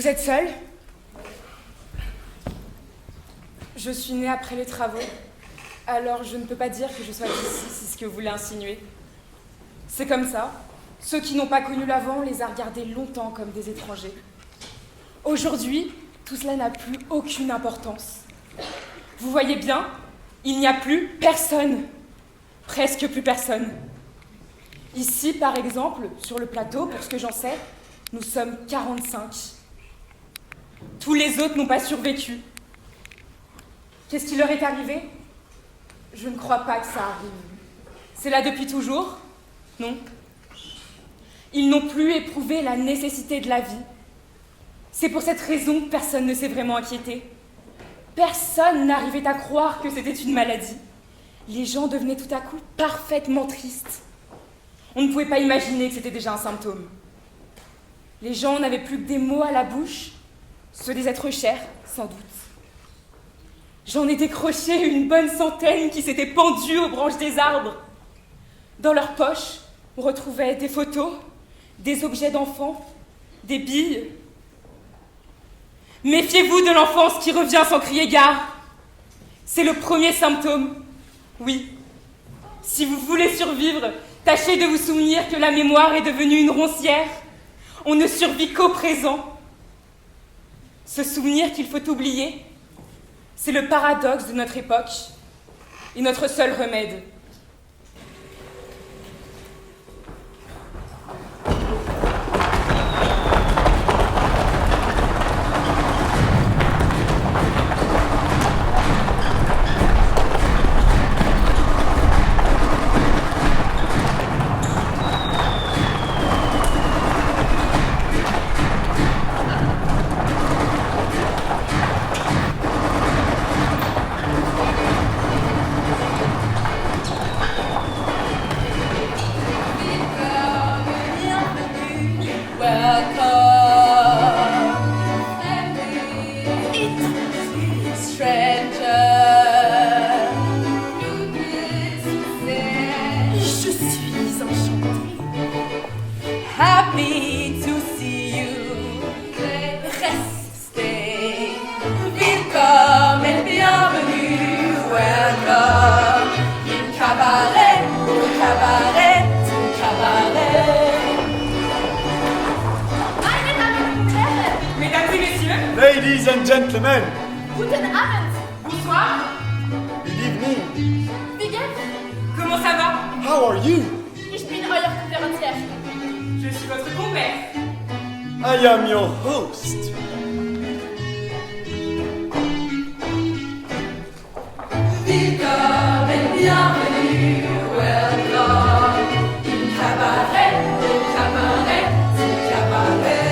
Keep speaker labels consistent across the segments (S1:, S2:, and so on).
S1: Vous êtes seul? Je suis née après les travaux, alors je ne peux pas dire que je sois d'ici, si c'est ce que vous voulez insinuer. C'est comme ça. Ceux qui n'ont pas connu l'avant, on les a regardés longtemps comme des étrangers. Aujourd'hui, tout cela n'a plus aucune importance. Vous voyez bien, il n'y a plus personne. Presque plus personne. Ici, par exemple, sur le plateau, pour ce que j'en sais, nous sommes 45. Tous les autres n'ont pas survécu. Qu'est-ce qui leur est arrivé? Je ne crois pas que ça arrive. C'est là depuis toujours? Non. Ils n'ont plus éprouvé la nécessité de la vie. C'est pour cette raison que personne ne s'est vraiment inquiété. Personne n'arrivait à croire que c'était une maladie. Les gens devenaient tout à coup parfaitement tristes. On ne pouvait pas imaginer que c'était déjà un symptôme. Les gens n'avaient plus que des mots à la bouche, ceux des êtres chers, sans doute. J'en ai décroché une bonne centaine qui s'étaient pendus aux branches des arbres. Dans leurs poches, on retrouvait des photos, des objets d'enfants, des billes. Méfiez-vous de l'enfance qui revient sans crier gare. C'est le premier symptôme. Oui. Si vous voulez survivre, tâchez de vous souvenir que la mémoire est devenue une roncière. On ne survit qu'au présent. Ce souvenir qu'il faut oublier, c'est le paradoxe de notre époque et notre seul remède.
S2: Ladies and gentlemen.
S1: Guten Abend. Bonsoir.
S2: Good evening.
S1: Wie geht's? Comment ça va?
S2: How are you?
S1: Ich bin euer Konferencier. Je suis votre compère.
S2: I am your host.
S1: Willkommen, bienvenue, welcome. In cabaret, cabaret, cabaret.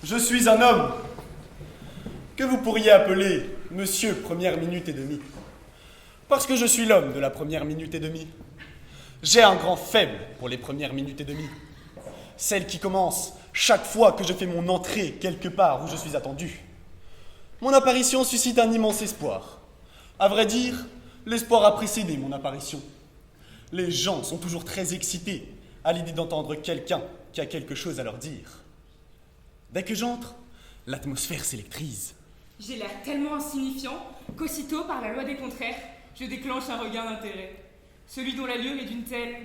S2: Je suis un homme que vous pourriez appeler Monsieur Première Minute et Demie. Parce que je suis l'homme de la première minute et demie. J'ai un grand faible pour les premières minutes et demie. Celles qui commencent chaque fois que je fais mon entrée quelque part où je suis attendu. Mon apparition suscite un immense espoir. À vrai dire, l'espoir a précédé mon apparition. Les gens sont toujours très excités à l'idée d'entendre quelqu'un qui a quelque chose à leur dire. Dès que j'entre, l'atmosphère s'électrise.
S1: J'ai l'air tellement insignifiant qu'aussitôt, par la loi des contraires, je déclenche un regain d'intérêt. Celui dont l'allure est d'une telle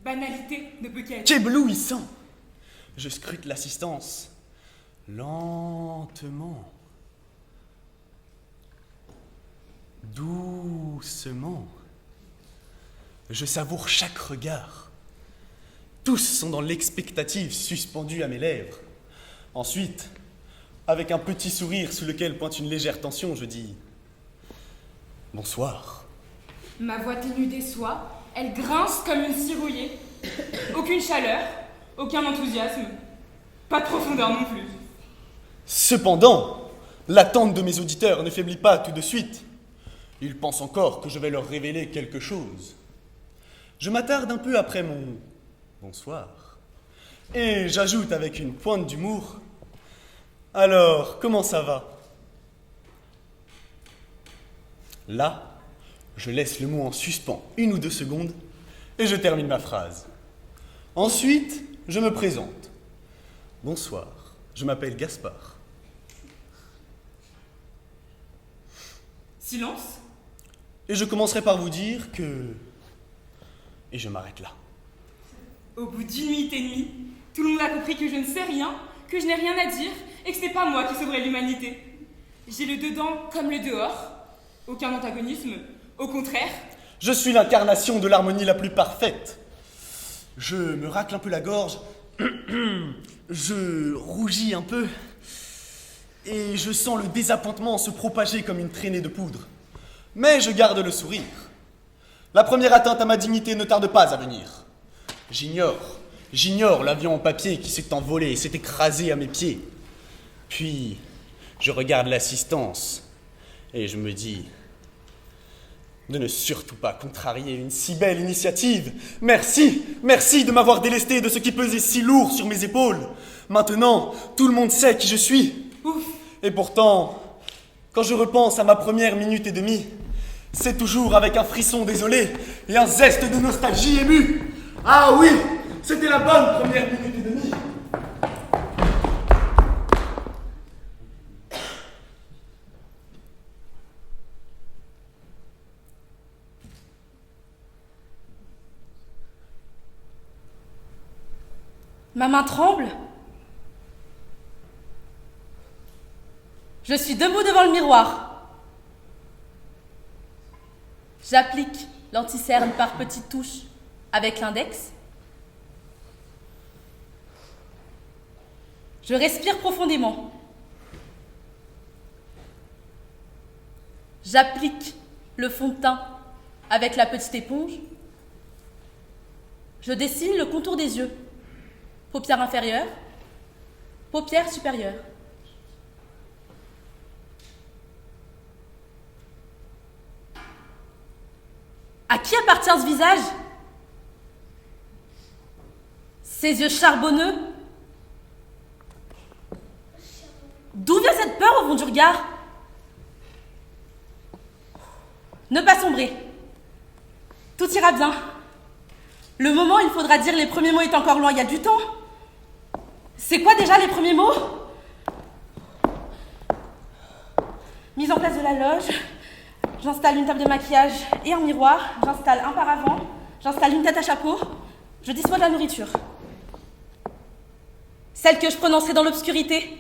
S1: banalité ne peut qu'être.
S2: Qu'éblouissant! Je scrute l'assistance lentement, doucement. Je savoure chaque regard. Tous sont dans l'expectative suspendue à mes lèvres. Ensuite, avec un petit sourire sous lequel pointe une légère tension, je dis « Bonsoir ».
S1: Ma voix ténue déçoit, elle grince comme une scie rouillée. Aucune chaleur, aucun enthousiasme, pas de profondeur non plus.
S2: Cependant, l'attente de mes auditeurs ne faiblit pas tout de suite. Ils pensent encore que je vais leur révéler quelque chose. Je m'attarde un peu après mon « bonsoir ». Et j'ajoute avec une pointe d'humour, alors, comment ça va? Là, je laisse le mot en suspens 1 ou 2 secondes et je termine ma phrase. Ensuite, je me présente. Bonsoir, je m'appelle Gaspard.
S1: Silence.
S2: Et je commencerai par vous dire que... Et je m'arrête là.
S1: Au bout d'1 minute et demie, tout le monde a compris que je ne sais rien, que je n'ai rien à dire et que ce n'est pas moi qui sauverai l'humanité. J'ai le dedans comme le dehors. Aucun antagonisme, au contraire.
S2: Je suis l'incarnation de l'harmonie la plus parfaite. Je me racle un peu la gorge, je rougis un peu, et je sens le désappointement se propager comme une traînée de poudre. Mais je garde le sourire. La première atteinte à ma dignité ne tarde pas à venir. J'ignore l'avion en papier qui s'est envolé et s'est écrasé à mes pieds. Puis, je regarde l'assistance et je me dis de ne surtout pas contrarier une si belle initiative. Merci de m'avoir délesté de ce qui pesait si lourd sur mes épaules. Maintenant, tout le monde sait qui je suis.
S1: Ouf.
S2: Et pourtant, quand je repense à ma première minute et demie, c'est toujours avec un frisson désolé et un zeste de nostalgie émue. Ah oui, c'était la bonne première minute et demie.
S3: Ma main tremble. Je suis debout devant le miroir. J'applique l'anti-cerne par petites touches avec l'index. Je respire profondément. J'applique le fond de teint avec la petite éponge. Je dessine le contour des yeux. Paupière inférieure, paupière supérieure. À qui appartient ce visage? Ces yeux charbonneux? D'où vient cette peur au fond du regard? Ne pas sombrer. Tout ira bien. Le moment où il faudra dire les premiers mots est encore loin, il y a du temps. C'est quoi déjà les premiers mots? Mise en place de la loge. J'installe une table de maquillage et un miroir. J'installe un paravent. J'installe une tête à chapeau. Je dispose de la nourriture. Celle que je prononcerai dans l'obscurité,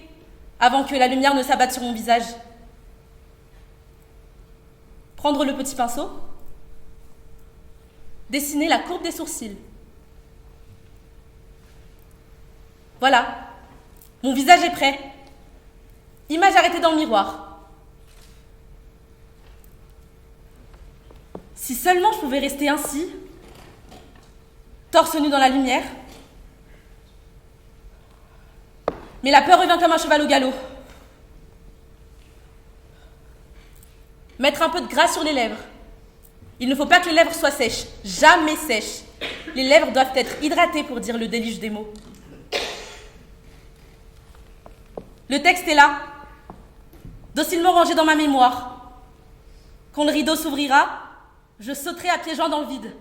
S3: avant que la lumière ne s'abatte sur mon visage. Prendre le petit pinceau. Dessiner la courbe des sourcils. Voilà, mon visage est prêt. Image arrêtée dans le miroir. Si seulement je pouvais rester ainsi, torse nu dans la lumière. Mais la peur revient comme un cheval au galop. Mettre un peu de gras sur les lèvres. Il ne faut pas que les lèvres soient sèches, jamais sèches. Les lèvres doivent être hydratées pour dire le déluge des mots. Le texte est là, docilement rangé dans ma mémoire. Quand le rideau s'ouvrira, je sauterai à pieds joints dans le vide.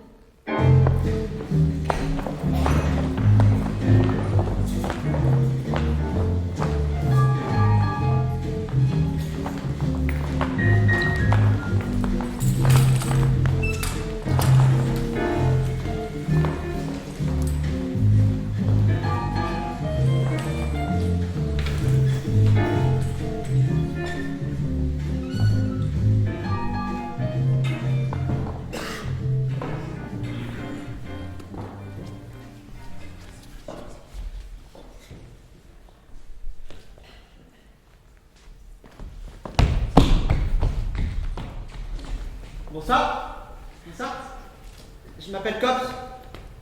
S4: Bonsoir. Bonsoir. Je m'appelle Cops.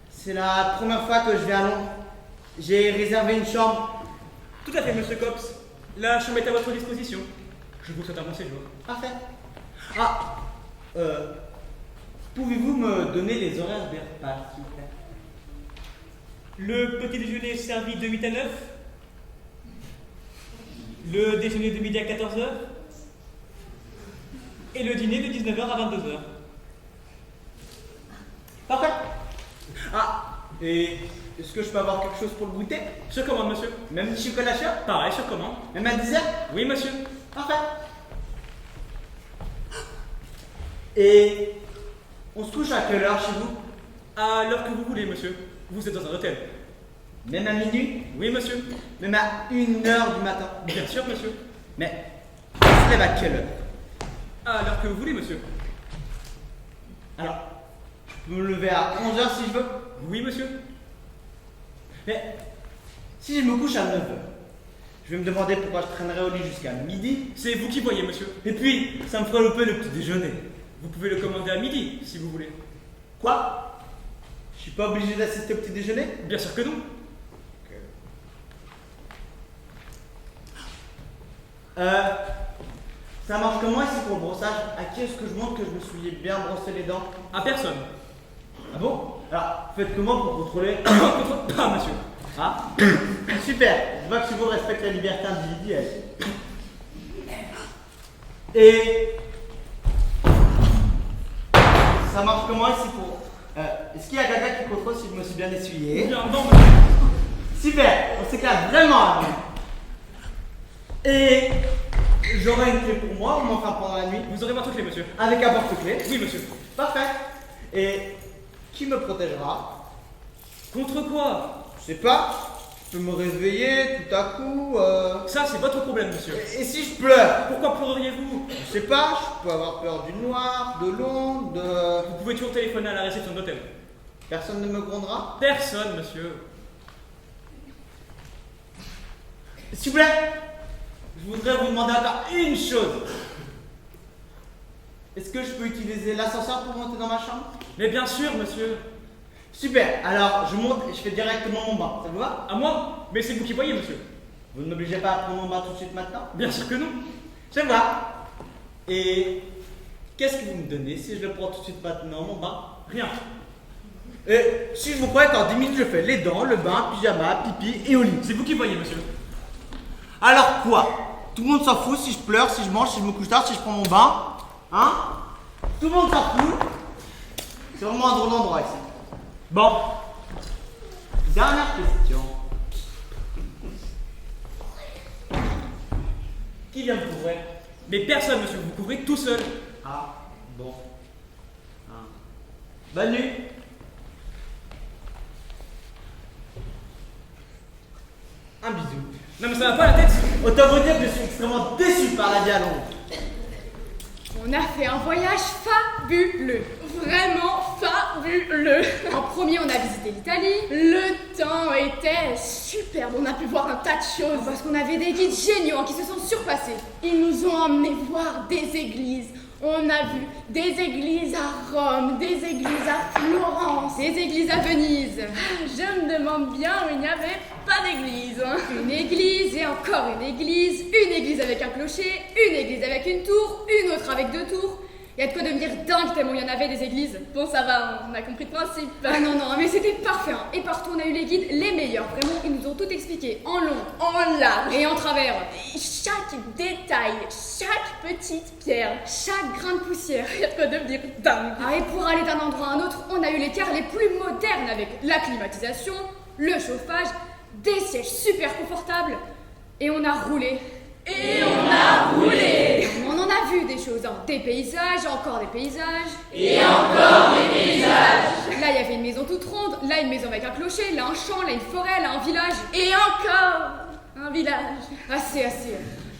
S4: C'est la première fois que je vais à Londres. J'ai réservé une chambre.
S5: Tout à fait, monsieur Cops. La chambre est à votre disposition. Je vous souhaite un bon séjour.
S4: Parfait. Ah, pouvez-vous me donner les horaires des repas, s'il vous plaît?
S5: Le petit déjeuner est servi de 8 à 9. Le déjeuner de midi à 14 heures. Et le dîner de 19 heures à 22 heures.
S4: Parfait. Ah, et est-ce que je peux avoir quelque chose pour le goûter?
S5: Sur commande, monsieur.
S4: Même du chocolat chaud?
S5: Pareil, sur commande.
S4: Même un dessert?
S5: Oui, monsieur.
S4: Parfait. Et on se couche à quelle heure chez vous?
S5: À l'heure que vous voulez, monsieur. Vous êtes dans un hôtel.
S4: Même à minuit?
S5: Oui, monsieur.
S4: Même à 1h du matin?
S5: Bien sûr, monsieur.
S4: Mais on se lève à quelle heure?
S5: À l'heure que vous voulez, monsieur.
S4: Alors, je peux me lever à 11h si je veux?
S5: Oui, monsieur.
S4: Mais si je me couche à 9h, je vais me demander pourquoi je traînerai au lit jusqu'à midi.
S5: C'est vous qui voyez, monsieur.
S4: Et puis, ça me ferait louper le petit déjeuner.
S5: Vous pouvez le commander à midi, si vous voulez.
S4: Quoi? Je suis pas obligé d'assister au petit déjeuner?
S5: Bien sûr que non.
S4: Ça marche comment ici pour le brossage? À qui est-ce que je montre que je me suis bien brossé les dents?
S5: À personne.
S4: Ah bon? Alors, faites comment pour contrôler?
S5: Contre pas, monsieur.
S4: Ah, super, je vois que tu vous respectez la liberté individuelle. Et ça marche comment ici pour... est-ce qu'il y a quelqu'un qui contrôle si je me suis bien essuyé?
S5: Bien, non, monsieur.
S4: Super, on s'éclate vraiment. Et j'aurai une clé pour moi, ou enfin pendant la nuit?
S5: Vous aurez votre clé, monsieur.
S4: Avec un porte-clés?
S5: Oui, monsieur.
S4: Parfait. Et qui me protégera?
S5: Contre quoi?
S4: Je sais pas, je peux me réveiller tout à coup.
S5: Ça, c'est votre problème, monsieur.
S4: Et si je pleure?
S5: Pourquoi pleureriez-vous?
S4: Je sais pas, je peux avoir peur du noir, de l'ombre, de...
S5: Vous pouvez toujours téléphoner à la réception de l'hôtel.
S4: Personne ne me grondera?
S5: Personne, monsieur.
S4: S'il vous plaît, je voudrais vous demander encore une chose. Est-ce que je peux utiliser l'ascenseur pour monter dans ma chambre?
S5: Mais bien sûr, monsieur.
S4: Super, alors je monte et je fais directement mon bain, ça vous va?
S5: À moi? Mais c'est vous qui voyez, monsieur.
S4: Vous ne m'obligez pas à prendre mon bain tout de suite maintenant?
S5: Bien sûr que non.
S4: Ça va. Et qu'est-ce que vous me donnez si je le prends tout de suite maintenant, mon bain?
S5: Rien.
S4: Et si je vous crois qu'en 10 minutes je fais les dents, le bain, pyjama, pipi et au lit.
S5: C'est vous qui voyez, monsieur.
S4: Alors quoi? Tout le monde s'en fout si je pleure, si je mange, si je me couche tard, si je prends mon bain? Hein? Tout le monde s'en fout? C'est vraiment un drôle d'endroit ici. Bon. Dernière question. Qui vient me couvrir?
S5: Mais personne, monsieur. Vous couvrez tout seul.
S4: Ah, bon. Ah. Bonne nuit. Un bisou.
S5: Non, mais ça va pas la tête.
S4: Autant vous dire que je suis extrêmement déçu par la vie à Londres.
S1: On a fait un voyage fabuleux. Vraiment fabuleux. En premier, on a visité l'Italie. Le temps était superbe. On a pu voir un tas de choses parce qu'on avait des guides géniaux qui se sont surpassés. Ils nous ont emmenés voir des églises. On a vu des églises à Rome, des églises à Florence, des églises à Venise. Je me demande bien où il n'y avait pas d'église. Une église et encore une église avec un clocher, une église avec une tour, une autre avec 2 tours. Il y a de quoi devenir dingue tellement il y en avait des églises. Bon, ça va, on a compris le principe. Ah non, mais c'était parfait. Et partout, on a eu les guides les meilleurs. Vraiment, ils nous ont tout expliqué. En long, en large et en travers. Chaque détail, chaque petite pierre, chaque grain de poussière. Il y a de quoi devenir dingue. Ah, et pour aller d'un endroit à un autre, on a eu les cars les plus modernes avec la climatisation, le chauffage, des sièges super confortables. Et on a roulé. On en a vu des choses, hein. Des paysages, encore des paysages. Et encore des paysages. Là, il y avait une maison toute ronde, là, une maison avec un clocher, là, un champ, là, une forêt, là, un village. Et encore un village. Assez.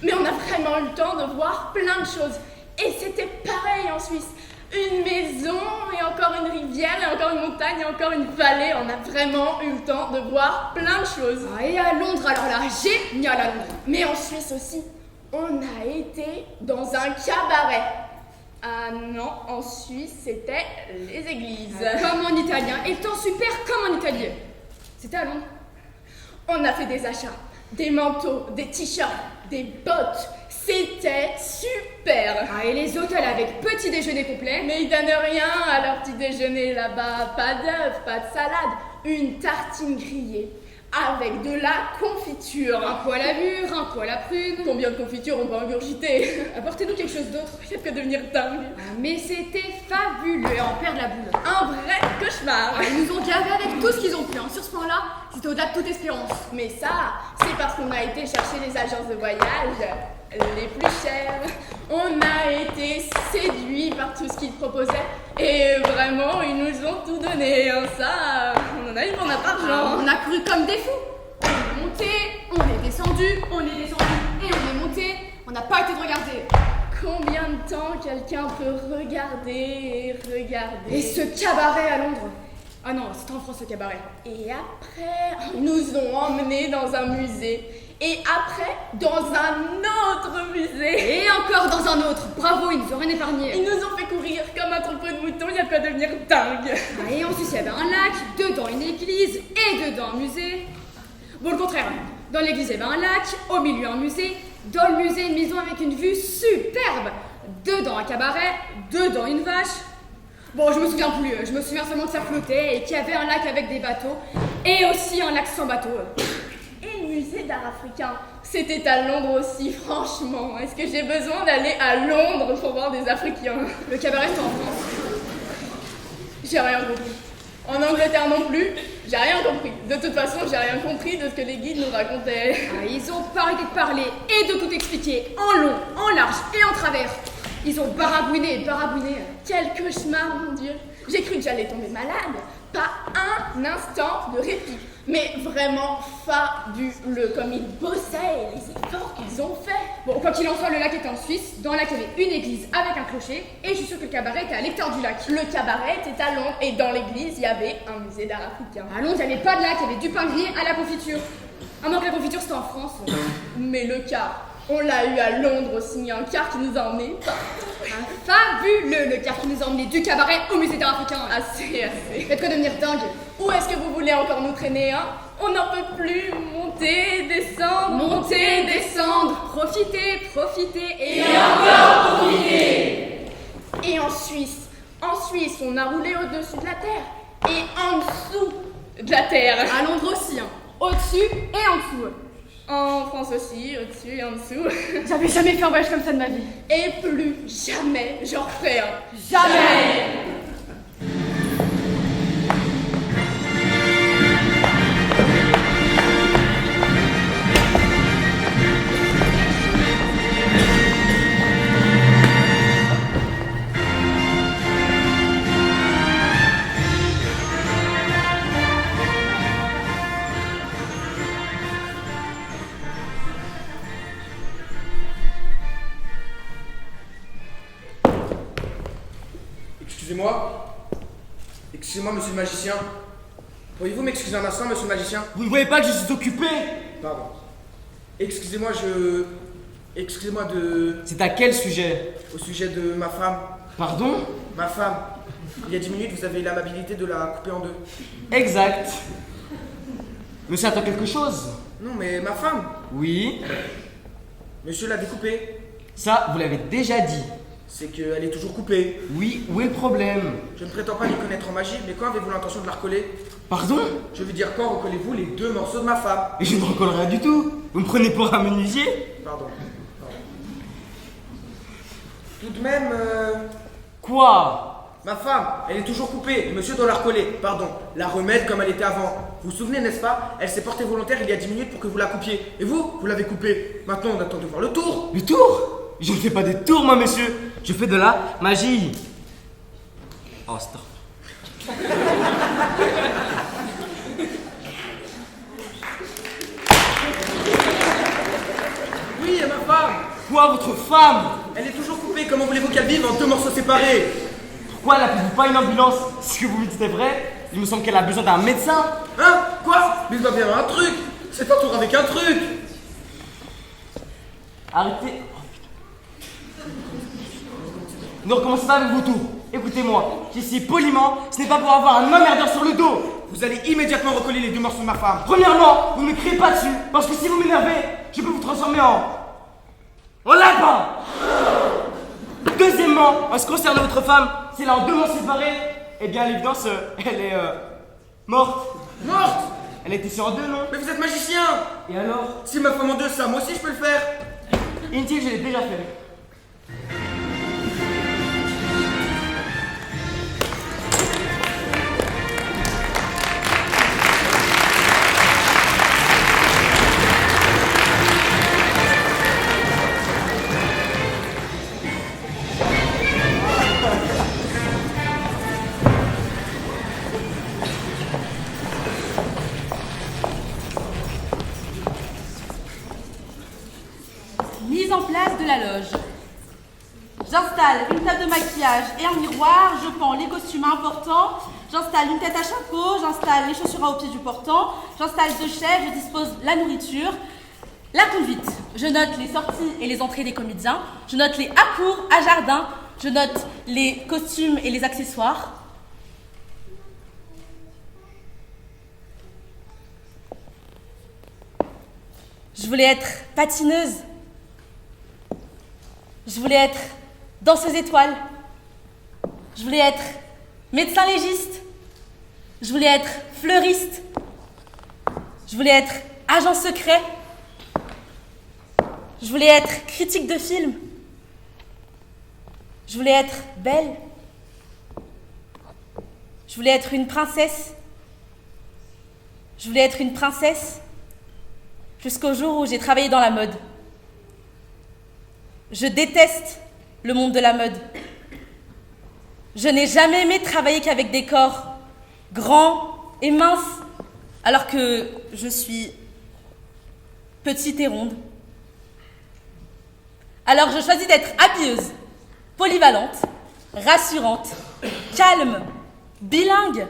S1: Mais on a vraiment eu le temps de voir plein de choses. Et c'était pareil en Suisse. Une maison, et encore une rivière, et encore une montagne, et encore une vallée. On a vraiment eu le temps de voir plein de choses. Ah, et à Londres, alors là, génial à Londres. Mais en Suisse aussi, on a été dans un cabaret. Ah non, en Suisse, c'était les églises. Comme en italien, et le temps super comme en Italie. C'était à Londres. On a fait des achats, des manteaux, des t-shirts, des bottes. C'était super. Ah, et les hôtels avec petit déjeuner complet. Mais ils donnent rien à leur petit déjeuner là-bas. Pas d'œufs, pas de salade.
S6: une tartine grillée avec de la confiture.
S1: Un poil à mûre, un poil à prune.
S6: Combien de confitures on peut ingurgiter?
S1: Apportez-nous quelque chose d'autre.
S6: Il n'y a qu'à devenir dingue.
S1: Mais c'était fabuleux, à en perdre la boule.
S6: Un vrai cauchemar.
S1: Ils nous ont gavé avec tout ce qu'ils ont pu. Sur ce point-là, c'était au-delà de toute espérance.
S6: Mais ça, c'est parce qu'on a été chercher les agences de voyage les plus chères. On a été séduits par tout ce qu'ils proposaient. Et vraiment, ils nous ont tout donné. Ça, on en a eu pour notre argent.
S1: On a couru comme des fous. On est monté, on est descendu et on est monté. On n'a pas été de regarder.
S6: Combien de temps quelqu'un peut regarder et regarder?
S1: Et ce cabaret à Londres. Ah non, c'était en France, le cabaret.
S6: Et après, ils nous ont emmenés dans un musée. Et après, dans un autre musée.
S1: Et encore dans un autre. Bravo, ils nous ont rien épargné.
S6: Ils nous ont fait courir comme un troupeau de moutons, il y a pas devenir dingue.
S1: Et ensuite, il y avait un lac, dedans une église et dedans un musée. Bon, le contraire. Dans l'église, il y avait un lac, au milieu un musée. Dans le musée, une maison avec une vue superbe. Dedans un cabaret, dedans une vache. Bon, je me souviens plus. Je me souviens seulement que ça flottait et qu'il y avait un lac avec des bateaux. Et aussi un lac sans bateau.
S6: Et le musée d'art africain, c'était à Londres aussi, franchement. Est-ce que j'ai besoin d'aller à Londres pour voir des Africains?
S1: Le cabaret, c'était en France.
S6: J'ai rien compris. En Angleterre non plus, j'ai rien compris. De toute façon, j'ai rien compris de ce que les guides nous racontaient.
S1: Ils ont pas arrêté de parler et de tout expliquer, en long, en large et en travers. Ils ont baragouiné et baragouiné.
S6: Quel cauchemar, mon Dieu. J'ai cru que j'allais tomber malade. Pas un instant de répit. Mais vraiment fabuleux, comme ils bossaient et les efforts qu'ils ont fait.
S1: Bon, quoi qu'il en soit, le lac était en Suisse. Dans le lac, il y avait une église avec un clocher. Et je suis sûre que le cabaret était à l'hectare du lac.
S6: Le cabaret était à Londres et dans l'église, il y avait un musée d'art africain.
S1: À Londres, il n'y avait pas de lac, il y avait du pain grillé à la confiture. À moins que la confiture, c'était en France.
S6: Mais le car, on l'a eu à Londres aussi, un car qui nous a emmenés.
S1: Fabuleux, le car qui nous a emmenés du cabaret au musée d'art africain.
S6: Assez.
S1: Faites quoi devenir dingue?
S6: Où est-ce que vous voulez encore nous traîner, hein? On n'en peut plus monter, descendre,
S1: monter, descendre, profiter et
S6: encore profiter. Et en Suisse, on a roulé au-dessus de la terre et en dessous de la terre.
S1: À Londres aussi, hein. Au-dessus et en dessous.
S6: En France aussi, au-dessus et en dessous.
S1: J'avais jamais fait un voyage comme ça de ma vie.
S6: Et plus jamais j'en referai un.
S1: Jamais.
S7: Excusez-moi, monsieur le magicien. Pourriez-vous m'excuser un instant, monsieur le magicien?
S4: Vous ne voyez pas que je suis occupé?
S7: Pardon. Excusez-moi, Excusez-moi
S4: C'est à quel sujet?
S7: Au sujet de ma femme.
S4: Pardon?
S7: Ma femme. Il y a 10 minutes, vous avez l'amabilité de la couper en deux.
S4: Exact. Monsieur attend quelque chose?
S7: Non, mais ma femme.
S4: Oui.
S7: Monsieur l'a découpée.
S4: Ça, vous l'avez déjà dit.
S7: C'est qu'elle est toujours coupée.
S4: Oui, où est le problème?
S7: Je ne prétends pas m'y connaître en magie, mais quand avez-vous l'intention de la recoller?
S4: Pardon?
S7: Je veux dire, quand recollez-vous les deux morceaux de ma femme?
S4: Et je ne recolle rien du tout. Vous me prenez pour un menuisier?
S7: Pardon. Tout de même,
S4: Quoi?
S7: ma femme, elle est toujours coupée, et monsieur doit la recoller. Pardon, la remettre comme elle était avant. Vous vous souvenez, n'est-ce pas? Elle s'est portée volontaire il y a 10 minutes pour que vous la coupiez. Et vous l'avez coupée. Maintenant, on attend de voir le tour.
S4: Le tour? Je ne fais pas des tours, moi, monsieur. Je fais de la magie. Oh, stop.
S7: Oui, et ma femme.
S4: Quoi, votre femme?
S7: Elle est toujours coupée. Comment voulez-vous qu'elle vive en deux morceaux séparés?
S4: Pourquoi n'appelez-vous pas une ambulance? Ce que vous me dites est vrai. Il me semble qu'elle a besoin d'un médecin.
S7: Hein? Quoi? Mais il doit bien avoir un truc. C'est un tour avec un truc.
S4: Arrêtez. Oh, putain. Ne recommencez pas avec vos tours. Écoutez-moi, j'essaie poliment, ce n'est pas pour avoir un emmerdeur sur le dos.
S7: Vous allez immédiatement recoller les deux morceaux de ma femme.
S4: Premièrement, vous ne me criez pas dessus, parce que si vous m'énervez, je peux vous transformer en lapin. Deuxièmement, en ce qui concerne votre femme, si elle est en deux morceaux séparés, eh bien à l'évidence, elle est morte.
S7: Morte.
S4: Elle était sur deux, non?
S7: Mais vous êtes magicien.
S5: Et alors?
S7: Si ma femme en deux, ça, moi aussi je peux le faire.
S4: Inutile, je l'ai déjà fait.
S3: Mise en place de la loge. J'installe une table de maquillage et un miroir, je pends les costumes importants, j'installe une tête à chapeau, j'installe les chaussures à au pied du portant, j'installe deux chefs, je dispose la nourriture, la conduite. Je note les sorties et les entrées des comédiens, je note les à court, à jardin, je note les costumes et les accessoires. Je voulais être patineuse. Je voulais être danseuse étoile. Je voulais être médecin légiste. Je voulais être fleuriste. Je voulais être agent secret. Je voulais être critique de film. Je voulais être belle. Je voulais être une princesse. Je voulais être une princesse jusqu'au jour où j'ai travaillé dans la mode. Je déteste le monde de la mode. Je n'ai jamais aimé travailler qu'avec des corps grands et minces, alors que je suis petite et ronde. Alors je choisis d'être habilleuse, polyvalente, rassurante, calme, bilingue,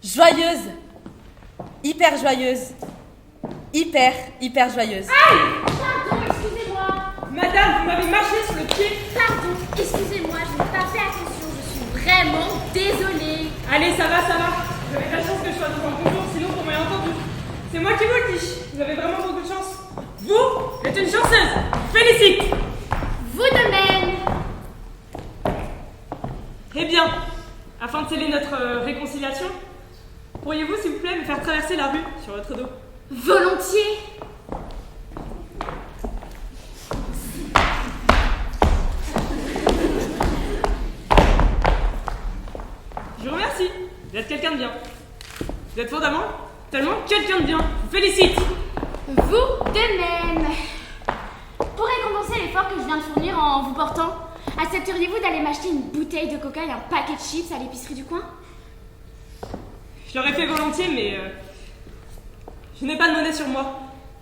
S3: joyeuse, hyper joyeuse, hyper joyeuse.
S8: Pardon, excusez-moi.
S1: Madame, vous m'avez marché sur le pied.
S8: Pardon, excusez-moi, je n'ai pas fait attention. Je suis vraiment désolée.
S1: Allez, ça va. Vous avez de la chance que je sois devant le concours, sinon vous m'avez entendu. C'est moi qui vous le dis. Vous avez vraiment beaucoup de chance. Vous êtes une chanceuse. Félicite.
S8: Vous de même.
S1: Eh bien, afin de sceller notre réconciliation, pourriez-vous, s'il vous plaît, me faire traverser la rue sur votre dos?
S8: Volontiers.
S1: Je vous remercie. Vous êtes quelqu'un de bien. Vous êtes tellement quelqu'un de bien. Je vous félicite.
S8: Vous de même. Pour récompenser l'effort que je viens de fournir en vous portant, accepteriez-vous d'aller m'acheter une bouteille de coca et un paquet de chips à l'épicerie du coin?
S1: Je l'aurais fait volontiers, mais je n'ai pas de monnaie sur moi.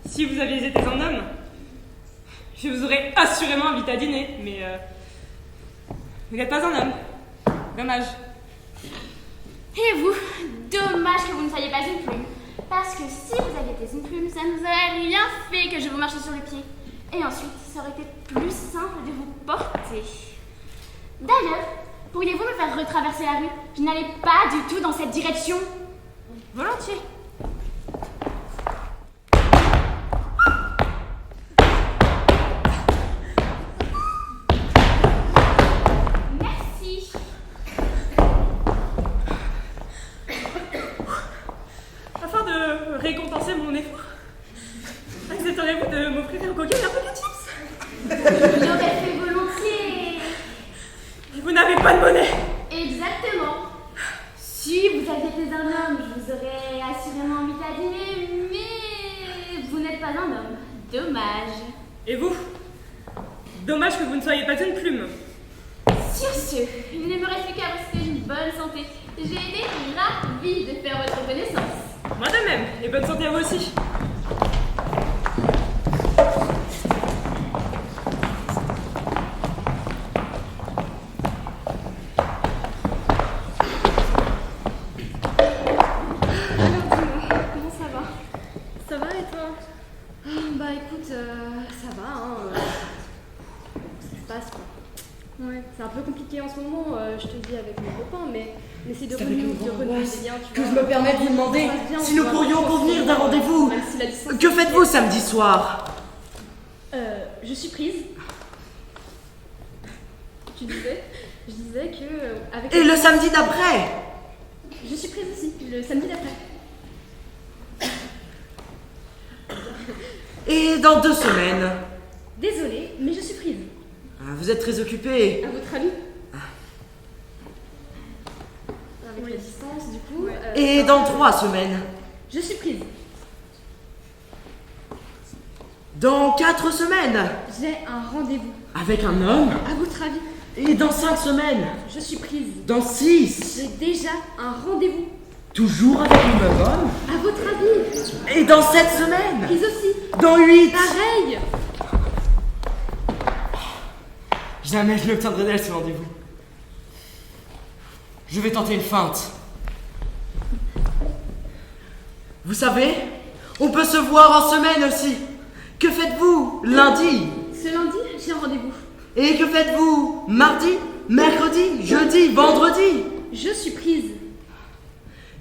S1: Si vous aviez été un homme, je vous aurais assurément invité à dîner, mais vous n'êtes pas un homme. Dommage.
S8: Et vous, dommage que vous ne soyez pas une plume. Parce que si vous aviez été une plume, ça ne nous aurait rien fait que je vous marchiez sur les pieds. Et ensuite, ça aurait été plus simple de vous porter. D'ailleurs, pourriez-vous me faire retraverser la rue? Je n'allais pas du tout dans cette direction.
S1: Volontiers.
S8: Merci.
S1: Afin de récompenser mon effort, accepteriez-vous de m'offrir un coca et un paquet de chips?
S8: Je l'aurais fait volontiers.
S1: Vous n'avez pas de monnaie.
S8: Exactement. Si vous aviez été un homme, je vous aurais assurément invité à dîner, mais vous n'êtes pas un homme. Dommage.
S1: Et vous? Dommage que vous ne soyez pas une plume.
S8: Sur ce, il ne me reste plus qu'à vous souhaiter une bonne santé. J'ai été ravie de faire votre connaissance.
S1: Moi de même, et bonne santé à vous aussi.
S9: Comment ça va? Ça va et toi? Bah écoute, ça va, hein. Ça passe quoi. Ouais, c'est un peu compliqué en ce moment, je te le dis avec mes copains, mais c'est de renouer des liens, tu
S4: Que
S9: vois.
S4: je me permets de vous demander
S9: Ça passe bien,
S4: si
S9: tu
S4: nous
S9: vois.
S4: pourrions convenir d'un rendez-vous.
S9: Même si la distance-
S4: Que faites-vous samedi soir?
S9: Je suis prise. Tu disais? Je disais que avec
S4: Et le samedi d'après?
S9: Je suis prise aussi, le samedi d'après.
S4: Et dans 2 semaines.
S9: Désolée, mais je suis prise.
S4: Vous êtes très occupé.
S9: À votre avis? Avec la distance, du coup.
S4: Et dans 3 semaines.
S9: Je suis prise.
S4: Dans 4 semaines.
S9: J'ai un rendez-vous.
S4: Avec un homme.
S9: À votre avis?
S4: Et dans 5 semaines.
S9: Je suis prise.
S4: Dans 6.
S9: J'ai déjà un rendez-vous.
S4: Toujours avec le même homme.
S9: À votre avis?
S4: Et dans 7 semaines.
S9: Prise aussi.
S4: Dans 8.
S9: Pareil.
S4: Jamais je n'obtiendrai d'elle ce rendez-vous. Je vais tenter une feinte. Vous savez, on peut se voir en semaine aussi. Que faites-vous lundi?
S9: Ce lundi, j'ai un rendez-vous.
S4: Et que faites-vous mardi, mercredi, jeudi, vendredi?
S9: Je suis prise.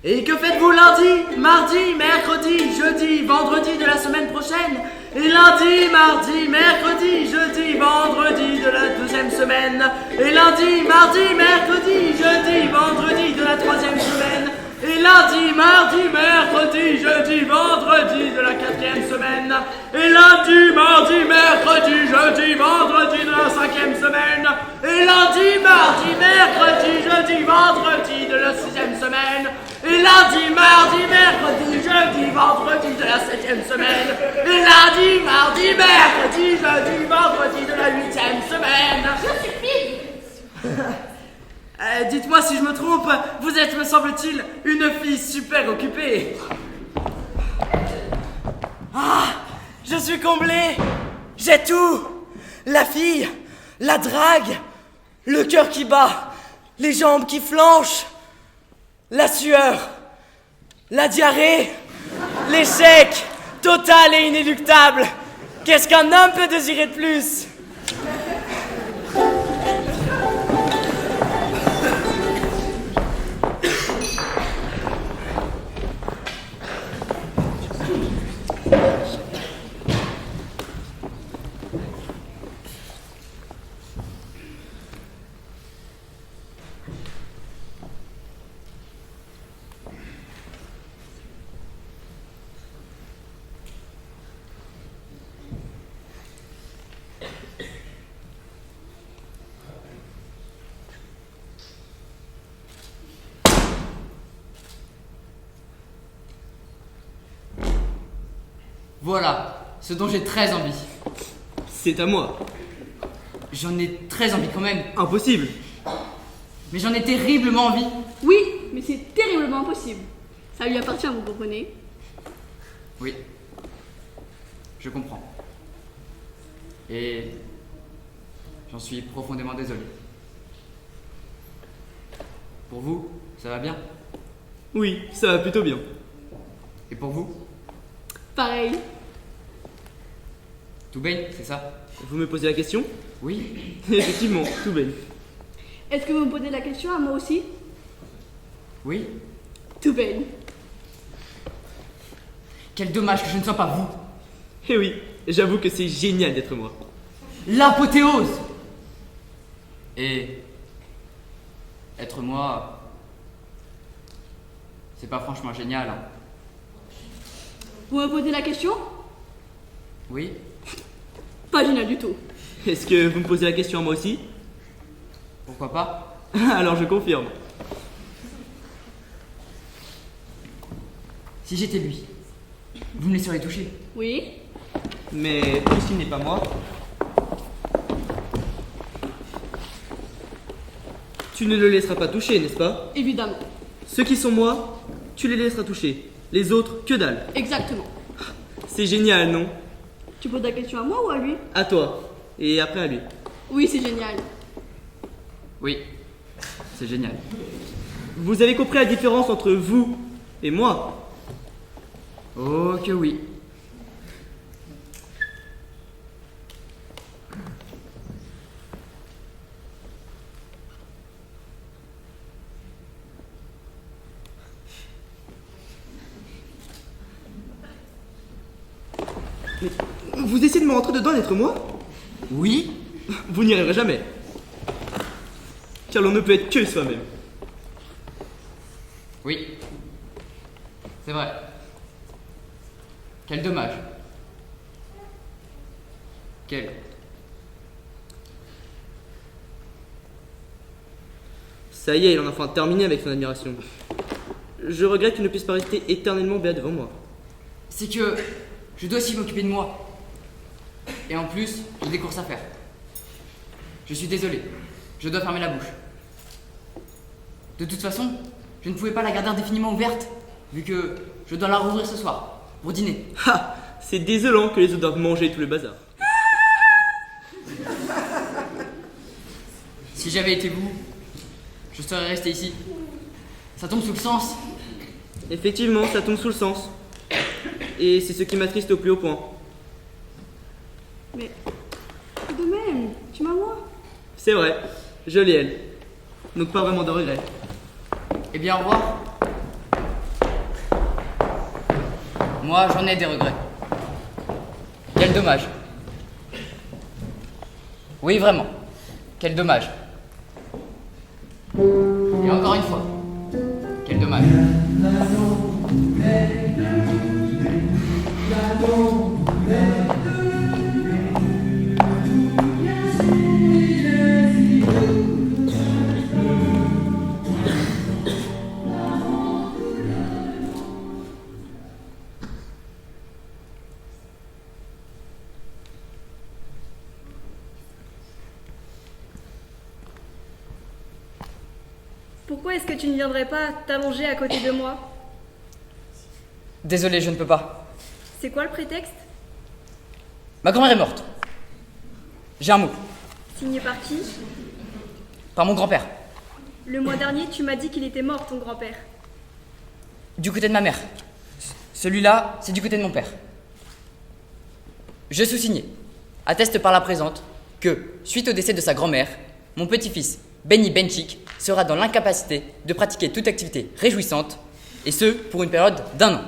S4: Et que faites-vous lundi, mardi, mercredi, jeudi, vendredi de la semaine prochaine? Et lundi, mardi, mercredi, jeudi, vendredi de la 2e semaine? Et lundi, mardi, mercredi, jeudi, vendredi de la 3e semaine? Et lundi, mardi, mercredi, jeudi, vendredi de la 4e semaine? Et lundi, mardi, mercredi, jeudi, vendredi de la 5e semaine? Et lundi, mardi, mercredi, jeudi, vendredi de la 6e semaine? Et lundi, mardi, mercredi, jeudi, vendredi de la 7e semaine? Et lundi, mardi, mercredi, jeudi, vendredi de la 8e semaine?
S8: Je suis prise.
S4: Dites-moi si je me trompe, vous êtes, me semble-t-il, une fille super occupée. Ah, je suis comblé. J'ai tout. La fille, la drague, le cœur qui bat, les jambes qui flanchent, la sueur, la diarrhée, l'échec total et inéluctable. Qu'est-ce qu'un homme peut désirer de plus?
S10: Voilà, ce dont j'ai très envie.
S7: C'est à moi.
S10: J'en ai très envie quand même.
S7: Impossible.
S10: Mais j'en ai terriblement envie.
S6: Oui, mais c'est terriblement impossible. Ça lui appartient, vous comprenez?
S10: Oui. Je comprends. Et j'en suis profondément désolé. Pour vous, ça va bien?
S7: Oui, ça va plutôt bien.
S10: Et pour vous?
S6: Pareil.
S10: Tout baigne, c'est ça?
S7: Vous me posez la question?
S10: Oui.
S7: Effectivement, tout baigne.
S6: Est-ce que vous me posez la question à moi aussi?
S10: Oui.
S6: Tout baigne.
S10: Quel dommage que je ne sois pas vous.
S7: Eh oui, j'avoue que c'est génial d'être moi.
S10: L'apothéose. Et être moi, c'est pas franchement génial. Hein.
S6: Vous me posez la question?
S10: Oui.
S6: Pas génial du tout.
S7: Est-ce que vous me posez la question à moi aussi?
S10: Pourquoi pas?
S7: Alors je confirme.
S10: Si j'étais lui, vous me laisseriez toucher?
S6: Oui.
S7: Mais puisqu'il n'est pas moi, tu ne le laisseras pas toucher, n'est-ce pas?
S6: Évidemment.
S7: Ceux qui sont moi, tu les laisseras toucher. Les autres, que dalle.
S6: Exactement.
S7: C'est génial, non?
S6: Tu poses la question à moi ou à lui?
S7: À toi. Et après à lui.
S6: Oui, c'est génial.
S10: Oui. C'est génial.
S7: Vous avez compris la différence entre vous et moi?
S10: Oh que oui.
S7: Vous essayez de me rentrer dedans et d'être moi?
S10: Oui.
S7: Vous n'y arriverez jamais. Car l'on ne peut être que soi-même.
S10: Oui. C'est vrai. Quel dommage. Quel?
S11: Ça y est, il en a enfin terminé avec son admiration. Je regrette qu'il ne puisse pas rester éternellement béat devant moi.
S10: C'est que je dois aussi m'occuper de moi. Et en plus, j'ai des courses à faire. Je suis désolé, je dois fermer la bouche. De toute façon, je ne pouvais pas la garder indéfiniment ouverte, vu que je dois la rouvrir ce soir, pour dîner.
S11: Ha! C'est désolant que les autres doivent manger tout le bazar.
S10: Si j'avais été vous, je serais resté ici. Ça tombe sous le sens.
S11: Effectivement, ça tombe sous le sens. Et c'est ce qui m'attriste au plus haut point.
S9: Mais de même, tu m'as moi.
S11: C'est vrai, je l'ai elle. Donc pas vraiment de regrets.
S10: Eh bien, au revoir. Moi, j'en ai des regrets. Quel dommage. Oui, vraiment. Quel dommage. Et encore une fois. Quel dommage.
S9: Pourquoi est-ce que tu ne viendrais pas t'allonger à côté de moi?
S10: Désolé, je ne peux pas.
S9: C'est quoi le prétexte?
S10: Ma grand-mère est morte. J'ai un mot.
S9: Signé par qui?
S10: Par mon grand-père.
S9: Le mois dernier, tu m'as dit qu'il était mort, ton grand-père.
S10: Du côté de ma mère. Celui-là, c'est du côté de mon père. Je sous-signais, atteste par la présente, que, suite au décès de sa grand-mère, mon petit-fils, Benny Benchik, sera dans l'incapacité de pratiquer toute activité réjouissante, et ce, pour une période d'1 an.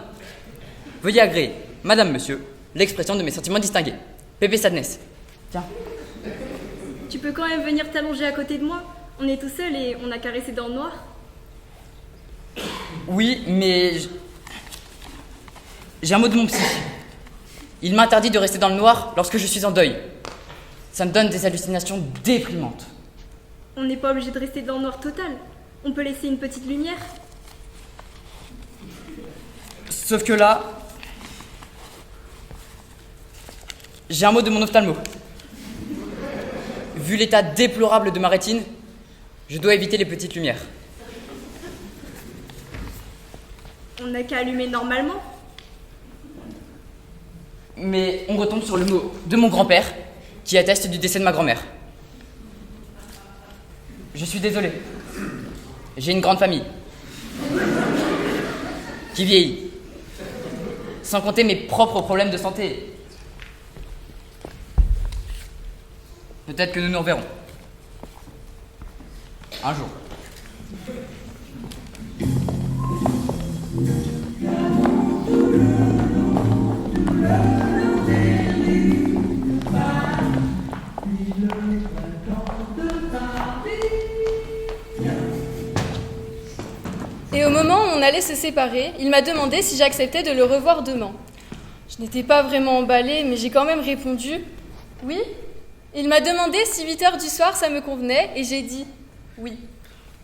S10: Veuillez agréer, madame, monsieur, l'expression de mes sentiments distingués. Pépé Sadness. Tiens.
S9: Tu peux quand même venir t'allonger à côté de moi? On est tout seul et on a caressé dans le noir.
S10: Oui, mais... J'ai un mot de mon psy. Il m'interdit de rester dans le noir lorsque je suis en deuil. Ça me donne des hallucinations déprimantes.
S9: On n'est pas obligé de rester dans le noir total. On peut laisser une petite lumière.
S10: Sauf que là... J'ai un mot de mon ophtalmo. Vu l'état déplorable de ma rétine, je dois éviter les petites lumières.
S9: On n'a qu'à allumer normalement.
S10: Mais on retombe sur le mot de mon grand-père, qui atteste du décès de ma grand-mère. Je suis désolé. J'ai une grande famille. Qui vieillit. Sans compter mes propres problèmes de santé. Peut-être que nous nous reverrons. Un jour.
S12: Et au moment où on allait se séparer, il m'a demandé si j'acceptais de le revoir demain. Je n'étais pas vraiment emballée, mais j'ai quand même répondu « oui ». Il m'a demandé si 8h du soir ça me convenait, et j'ai dit « oui ».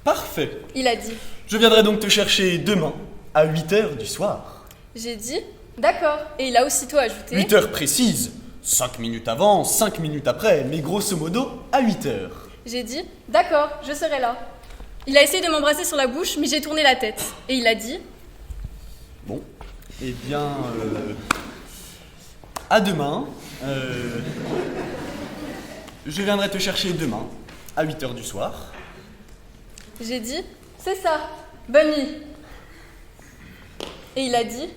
S2: Parfait.
S12: Il a dit
S2: Je viendrai donc te chercher demain, à 8h du soir.
S12: J'ai dit « d'accord ». Et il a aussitôt ajouté
S2: 8h précise. 5 minutes avant, 5 minutes après, mais grosso modo, à 8h.
S12: J'ai dit « d'accord, je serai là ». Il a essayé de m'embrasser sur la bouche, mais j'ai tourné la tête. Et il a dit
S2: Bon, eh bien, à demain. Je viendrai te chercher demain, à 8h du soir.
S12: J'ai dit c'est ça, bonne nuit. Et il a dit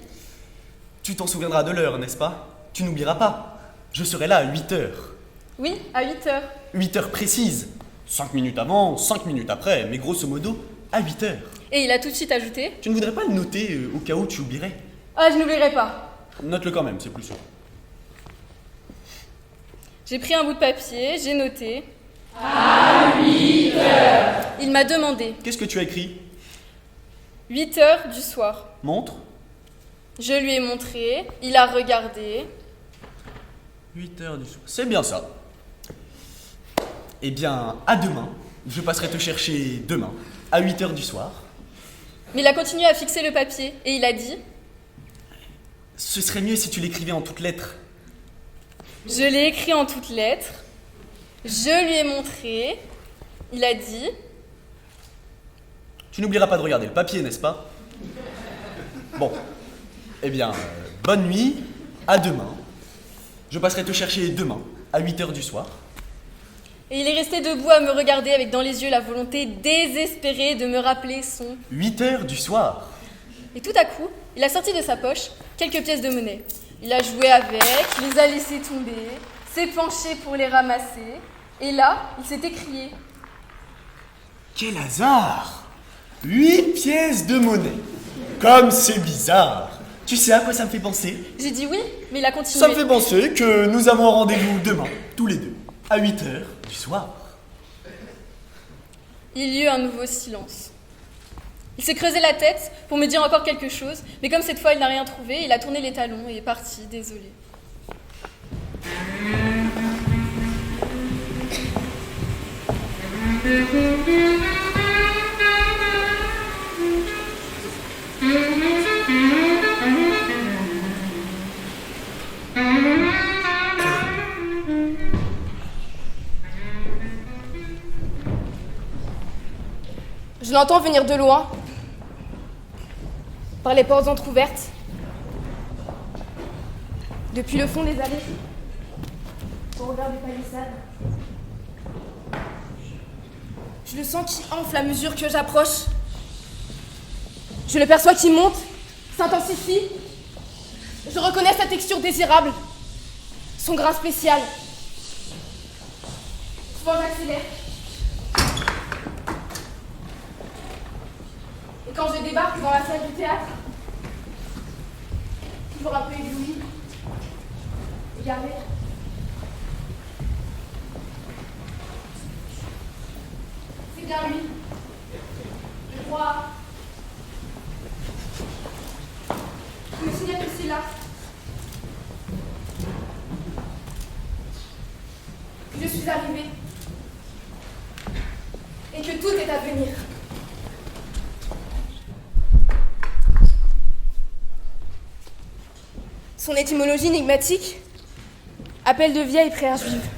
S2: Tu t'en souviendras de l'heure, n'est-ce pas? Tu n'oublieras pas. Je serai là à 8h.
S12: oui, à 8h.
S2: 8h précise. 5 minutes avant, 5 minutes après, mais grosso modo, à 8h.
S12: Et il a tout de suite ajouté
S2: Tu ne voudrais pas le noter au cas où tu oublierais?
S12: ah, je n'oublierai pas.
S2: Note-le quand même, c'est plus sûr.
S12: J'ai pris un bout de papier, j'ai noté
S6: À 8h.
S12: Il m'a demandé
S2: Qu'est-ce que tu as écrit?
S12: 8h du soir.
S2: Montre.
S12: Je lui ai montré, il a regardé.
S2: 8h du soir. C'est bien ça. Eh bien, à demain. Je passerai te chercher demain, à 8h du soir.
S12: Mais il a continué à fixer le papier et il a dit:
S2: Ce serait mieux si tu l'écrivais en toutes lettres.
S12: Je l'ai écrit en toutes lettres. Je lui ai montré. Il a dit:
S2: Tu n'oublieras pas de regarder le papier, n'est-ce pas? Bon. Eh bien, bonne nuit, à demain. Je passerai te chercher demain, à 8h du soir.
S12: Et il est resté debout à me regarder avec dans les yeux la volonté désespérée de me rappeler son
S2: 8h du soir.
S12: Et tout à coup, il a sorti de sa poche quelques pièces de monnaie. Il a joué avec, il les a laissées tomber, s'est penché pour les ramasser. Et là, il s'est écrié:
S2: Quel hasard! 8 pièces de monnaie. Comme c'est bizarre. Tu sais à quoi ça me fait penser?
S12: J'ai dit oui, mais il a continué.
S2: Ça me fait penser que nous avons rendez-vous demain, tous les deux, à 8h du soir.
S12: Il y eut un nouveau silence. Il s'est creusé la tête pour me dire encore quelque chose, mais comme cette fois il n'a rien trouvé, il a tourné les talons et est parti, désolé.
S1: Je l'entends venir de loin, par les portes entr'ouvertes, depuis le fond des allées, au regard des palissades. Je le sens qui enfle à mesure que j'approche. Je le perçois qui monte, s'intensifie. Je reconnais sa texture désirable, son grain spécial. Souvent j'accélère. Et quand je débarque dans la salle du théâtre, toujours un peu ébloui, égaré, c'est bien lui. Je crois. Il me signale que c'est là. Que je suis arrivée. Et que tout est à venir. Son étymologie énigmatique appelle de vieilles prières juives.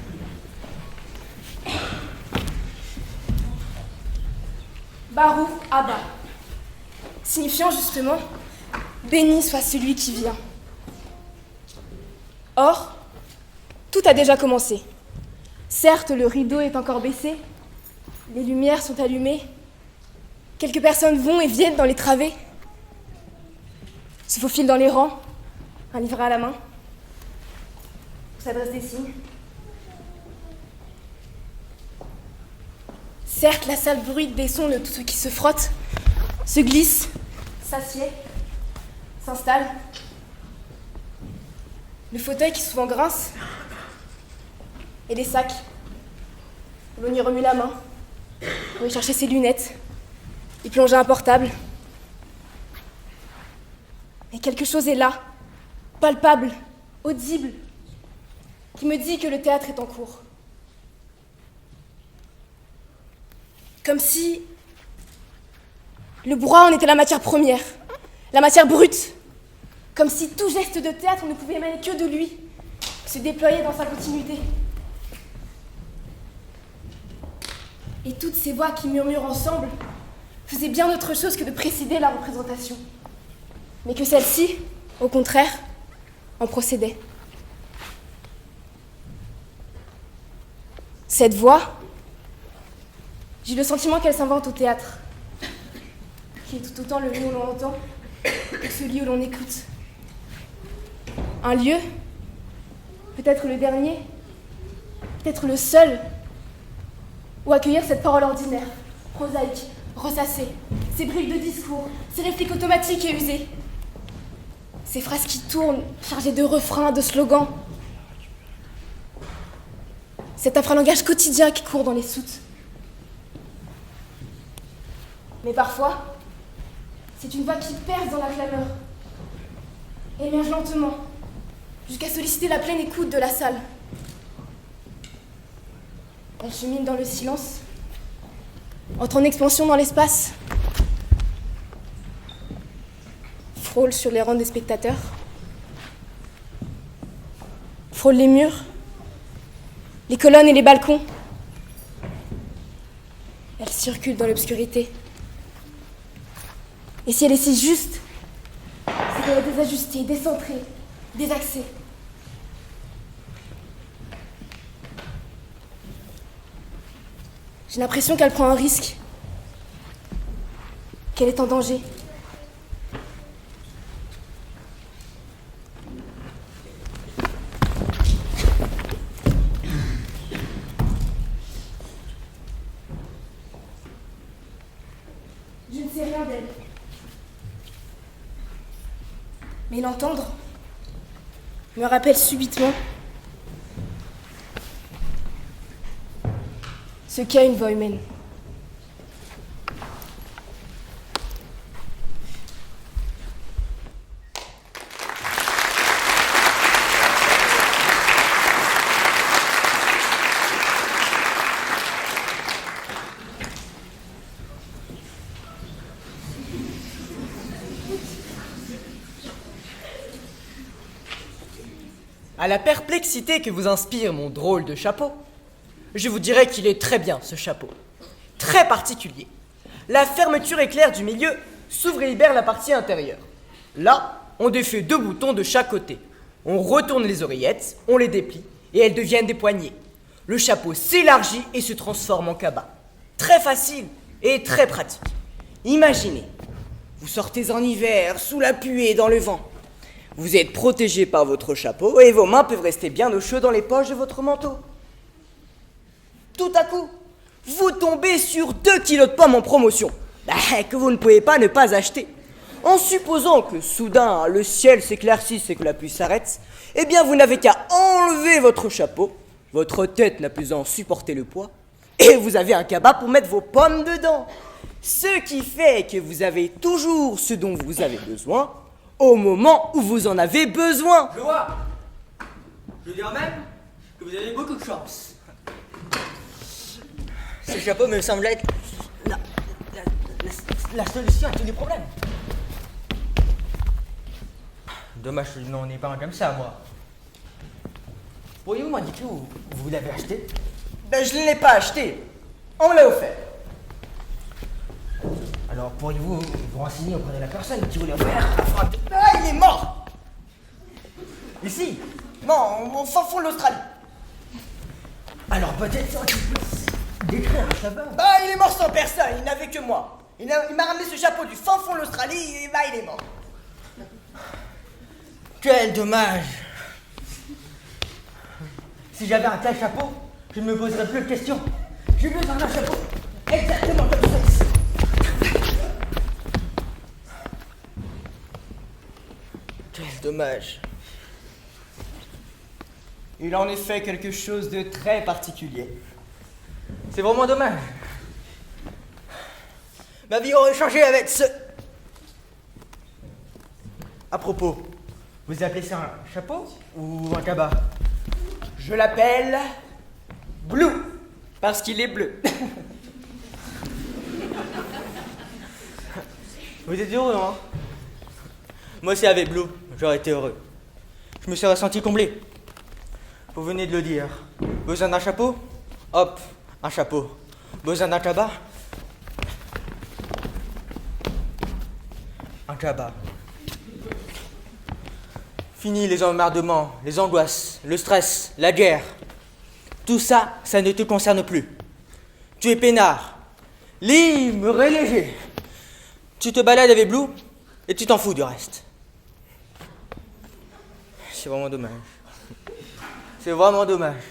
S1: Baruch Abba, signifiant justement béni soit celui qui vient. Or, tout a déjà commencé. Certes, le rideau est encore baissé, les lumières sont allumées, quelques personnes vont et viennent dans les travées, se faufilent dans les rangs, un livret à la main, s'adresse des signes. Certes, la salle bruite des sons de tout ce qui se frotte, se glisse, s'assied, s'installe. Le fauteuil qui souvent grince, et les sacs, où l'on y remue la main, pour y chercher ses lunettes, y plonger un portable. Et quelque chose est là, palpable, audible, qui me dit que le théâtre est en cours. Comme si le brouhaha en était la matière première, la matière brute. Comme si tout geste de théâtre ne pouvait émaner que de lui, se déployer dans sa continuité. Et toutes ces voix qui murmurent ensemble faisaient bien autre chose que de précéder la représentation. Mais que celle-ci, au contraire, en procédait. Cette voix, j'ai le sentiment qu'elle s'invente au théâtre, qui est tout autant le lieu où l'on entend que celui où l'on écoute. Un lieu, peut-être le dernier, peut-être le seul, où accueillir cette parole ordinaire, prosaïque, ressassée, ces bribes de discours, ces répliques automatiques et usées, ces phrases qui tournent, chargées de refrains, de slogans. Cet infralangage quotidien qui court dans les soutes. Mais parfois, c'est une voix qui perce dans la clameur, émerge lentement,
S13: jusqu'à solliciter la pleine écoute de la salle. Elle chemine dans le silence, entre en expansion dans l'espace, frôle sur les rangs des spectateurs, frôle les murs, les colonnes et les balcons. Elle circule dans l'obscurité. Et si elle est si juste, c'est qu'elle est désajustée, décentrée, désaxée. J'ai l'impression qu'elle prend un risque, qu'elle est en danger. Je ne sais rien d'elle. Mais l'entendre me rappelle subitement ce qu'est une voix humaine.
S14: À la perplexité que vous inspire mon drôle de chapeau, je vous dirais qu'il est très bien, ce chapeau. Très particulier. La fermeture éclair du milieu s'ouvre et libère la partie intérieure. Là, on défait 2 boutons de chaque côté. On retourne les oreillettes, on les déplie, et elles deviennent des poignées. Le chapeau s'élargit et se transforme en cabas. Très facile et très pratique. Imaginez, vous sortez en hiver, sous la pluie et dans le vent. Vous êtes protégé par votre chapeau et vos mains peuvent rester bien au chaud dans les poches de votre manteau. Tout à coup, vous tombez sur 2 kilos de pommes en promotion, que vous ne pouvez pas ne pas acheter. En supposant que soudain le ciel s'éclaircisse et que la pluie s'arrête, eh bien vous n'avez qu'à enlever votre chapeau, votre tête n'a plus à en supporter le poids, et vous avez un cabas pour mettre vos pommes dedans. Ce qui fait que vous avez toujours ce dont vous avez besoin, au moment où vous en avez besoin.
S11: Je vois. Je dirais même que vous avez beaucoup de chance. Ce chapeau me semble être la solution à tous les problèmes. Dommage que je n'en ai pas un comme ça, moi. Pourriez-vous m'indiquer où vous l'avez acheté?
S14: Je ne l'ai pas acheté. On me l'a offert.
S11: Alors pourriez-vous vous renseigner auprès de la personne qui vous l'a offert?
S14: Ah, il est mort. Ici? Non, au fin fond de l'Australie.
S11: Alors peut-être ça décrire un chapeau.
S14: Il est mort sans personne, il n'avait que moi. Il m'a ramené ce chapeau du fin fond de l'Australie et il est mort.
S11: Quel dommage. Si j'avais un tel chapeau, je ne me poserais plus de questions. J'ai besoin d'un chapeau exactement comme ça ici.
S14: Quel dommage. Il en est fait quelque chose de très particulier.
S11: C'est vraiment dommage. Ma vie aurait changé avec ce... À propos, vous appelez ça un chapeau ou un cabas?
S14: Je l'appelle Blue, parce qu'il est bleu.
S11: Vous êtes heureux, hein? Moi aussi avec Blue, j'aurais été heureux. Je me serais senti comblé. Vous venez de le dire. Besoin d'un chapeau? Hop, un chapeau. Besoin d'un cabas? Un cabas. Fini les emmerdements, les angoisses, le stress, la guerre. Tout ça, ça ne te concerne plus. Tu es peinard, libre et léger. Tu te balades avec Blue et tu t'en fous du reste. C'est vraiment dommage. C'est vraiment dommage.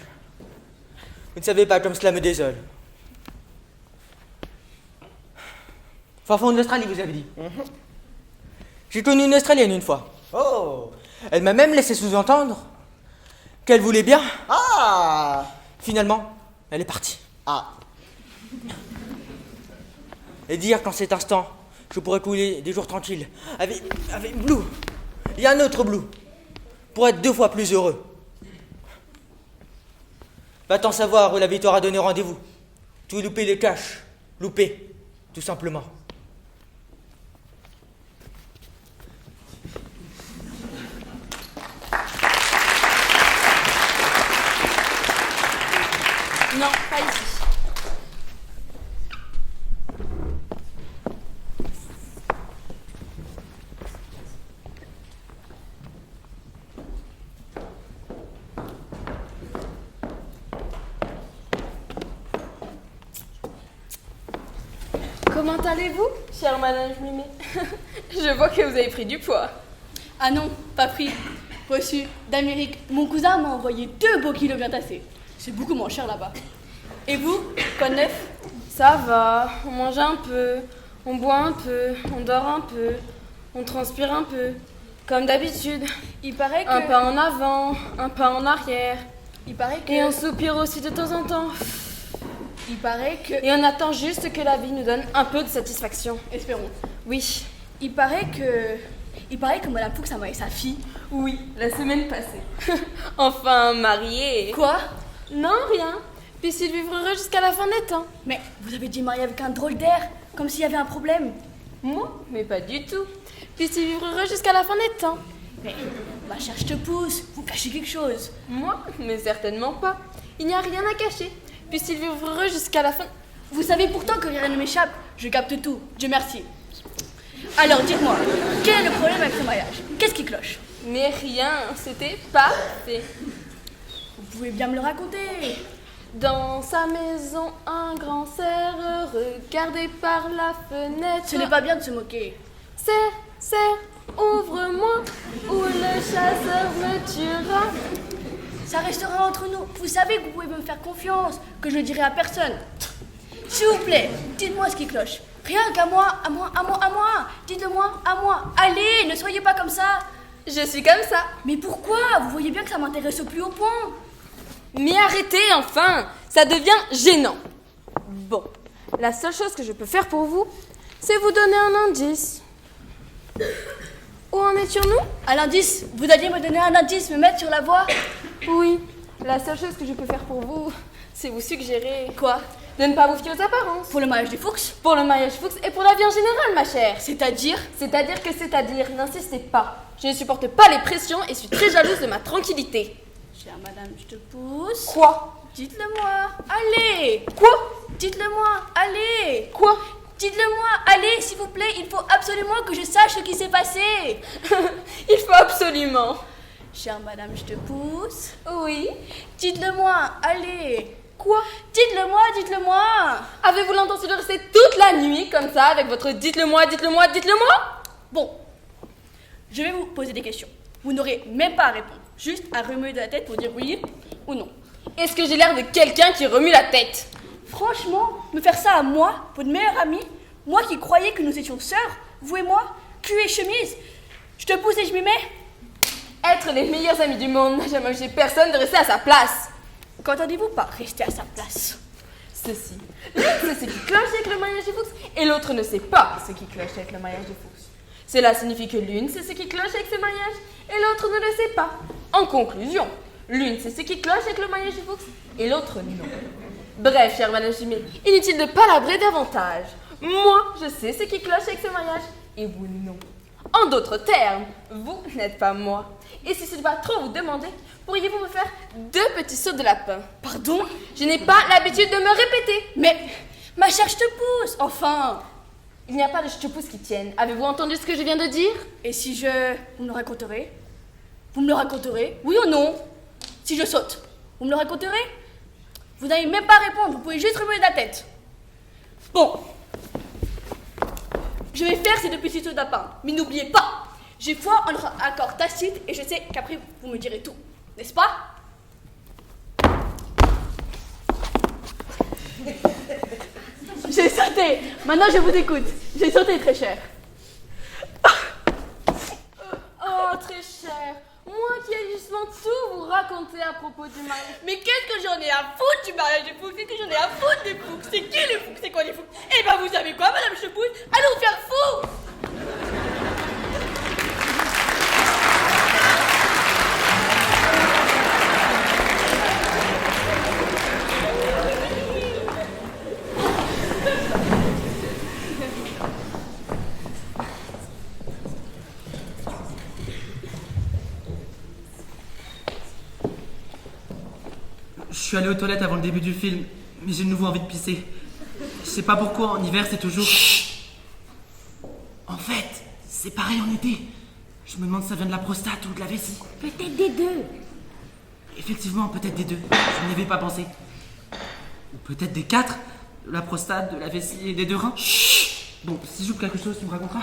S11: Vous ne savez pas comme cela me désole. Fin fond de l'Australie, vous avez dit. J'ai connu une Australienne une fois.
S14: Oh!
S11: Elle m'a même laissé sous-entendre qu'elle voulait bien.
S14: Ah!
S11: Finalement, elle est partie.
S14: Ah!
S11: Et dire qu'en cet instant, je pourrais couler des jours tranquilles avec Blue. Il y a un autre Blue. pour être 2 fois plus heureux. Va-t'en savoir où la victoire a donné rendez-vous. Tu es loupé les caches. Loupé, tout simplement.
S3: Non, pas ici.
S12: Comment allez-vous, chère Madame Mimé? Je vois que vous avez pris du poids.
S3: Ah non, pas pris. Reçu d'Amérique. Mon cousin m'a envoyé 2 beaux kilos bien tassés. C'est beaucoup moins cher là-bas. Et vous, quoi de neuf?
S12: Ça va, on mange un peu, on boit un peu, on dort un peu, on transpire un peu. Comme d'habitude.
S3: Il paraît que...
S12: Un pas en avant, un pas en arrière.
S3: Il paraît que...
S12: Et on soupire aussi de temps en temps.
S3: Il paraît que...
S12: Et on attend juste que la vie nous donne un peu de satisfaction.
S3: Espérons.
S12: Oui.
S3: Il paraît que Madame Fuchs a marié sa fille.
S12: Oui, la semaine passée. Enfin, mariée.
S3: Quoi?
S12: Non, rien. Puisse-t-il vivre heureux jusqu'à la fin des temps?
S3: Mais vous avez dit marier avec un drôle d'air, comme s'il y avait un problème.
S12: Moi? Mais pas du tout. Puisse-t-il vivre heureux jusqu'à la fin des temps?
S3: Mais, ma chère, je te pousse. Vous cachez quelque chose.
S12: Moi? Mais certainement pas. Il n'y a rien à cacher. Puisse-t-il vivre heureux jusqu'à la fin...
S3: Vous savez pourtant que rien ne m'échappe. Je capte tout. Dieu merci. Alors, dites-moi, quel est le problème avec ce mariage? Qu'est-ce qui cloche?
S12: Mais rien, c'était parfait.
S3: Vous pouvez bien me le raconter.
S12: Dans sa maison, un grand cerf regardait par la fenêtre.
S3: Ce n'est pas bien de se moquer.
S12: Cerf, cerf, ouvre-moi, ou le chasseur me tuera.
S3: Ça restera entre nous. Vous savez que vous pouvez me faire confiance, que je ne dirai à personne. S'il vous plaît, dites-moi ce qui cloche. Rien qu'à moi, à moi, à moi, à moi. Dites-le-moi, à moi. Allez, ne soyez pas comme ça.
S12: Je suis comme ça.
S3: Mais pourquoi? Vous voyez bien que ça m'intéresse au plus haut point.
S12: Mais arrêtez enfin, ça devient gênant. Bon, la seule chose que je peux faire pour vous, c'est vous donner un indice. Où en étions-nous?
S3: Un indice? Vous alliez me donner un indice, me mettre sur la voie?
S12: Oui, la seule chose que je peux faire pour vous, c'est vous suggérer...
S3: Quoi?
S12: De ne pas vous fier aux apparences.
S3: Pour le mariage des Fuchs?
S12: Pour le mariage Fuchs et pour la vie en général, ma chère.
S3: C'est-à-dire?
S12: C'est-à-dire que c'est-à-dire, n'insistez pas. Je ne supporte pas les pressions et suis très jalouse de ma tranquillité.
S3: Chère madame, je te pousse.
S12: Quoi?
S3: Dites-le-moi. Allez.
S12: Quoi?
S3: Dites-le-moi. Allez.
S12: Quoi?
S3: Dites-le-moi. Allez, s'il vous plaît, il faut absolument que je sache ce qui s'est passé.
S12: Il faut absolument.
S3: Chère madame, je te pousse.
S12: Oui.
S3: Dites-le-moi. Allez.
S12: Quoi?
S3: Dites-le-moi, dites-le-moi.
S12: Avez-vous l'intention de rester toute la nuit comme ça avec votre dites-le-moi, dites-le-moi, dites-le-moi?
S3: Bon, je vais vous poser des questions. Vous n'aurez même pas à répondre. Juste à remuer de la tête pour dire oui ou non.
S12: Est-ce que j'ai l'air de quelqu'un qui remue la tête?
S3: Franchement, me faire ça à moi, votre meilleure amie, moi qui croyais que nous étions sœurs, vous et moi, cul et chemise, je te pousse et je m'y mets.
S12: Être les meilleurs amis du monde n'a jamais empêché personne de rester à sa place.
S3: Qu'entendez-vous par rester à sa place?
S12: Ceci. L'une sait ce qui cloche avec le mariage des Fuchs et l'autre ne sait pas ce qui cloche avec le mariage des Fuchs. Cela signifie que l'une sait ce qui cloche avec ce mariage et l'autre ne le sait pas. En conclusion, l'une sait ce qui cloche avec le mariage des Fuchs et l'autre non. Bref, chère Madame Chimay, inutile de palabrer davantage. Moi, je sais ce qui cloche avec ce mariage et vous non. En d'autres termes, vous n'êtes pas moi. Et si ce n'est pas trop vous demander, pourriez-vous me faire 2 petits sauts de lapin?
S3: Pardon?
S12: Je n'ai pas l'habitude de me répéter.
S3: Mais, ma chère, je te pousse, enfin.
S12: Il n'y a pas de je te pousse qui tienne. Avez-vous entendu ce que je viens de dire?
S3: Et si je... Vous me le raconterez? Vous me le raconterez? Oui ou non? Si je saute, vous me le raconterez? Vous n'allez même pas répondre, vous pouvez juste remuer de la tête. Bon. Je vais faire ces 2 petits sauts de lapin. Mais n'oubliez pas, j'ai foi en notre accord tacite et je sais qu'après vous me direz tout. N'est-ce pas? J'ai sauté. Maintenant je vous écoute. J'ai sauté, très cher.
S12: Oh, très cher. Moi qui ai justement tout vous raconter à propos du mariage.
S3: Mais qu'est-ce que j'en ai à foutre du mariage des Fuchs? Qu'est-ce que j'en ai à foutre des Fuchs? C'est qui les Fuchs? C'est quoi les Fuchs? Eh ben vous savez quoi, madame Chepousse? Allez vous faire fou!
S15: suis allé aux toilettes avant le début du film, mais j'ai de nouveau envie de pisser. Je sais pas pourquoi, en hiver c'est toujours... Chut. En fait, c'est pareil en été. Je me demande si ça vient de la prostate ou de la vessie.
S8: Peut-être des deux.
S15: Effectivement, peut-être des deux. Je n'y avais pas pensé. Ou peut-être des 4. De la prostate, de la vessie et des 2 reins. Chut. Bon, si j'ouvre quelque chose, tu me raconteras.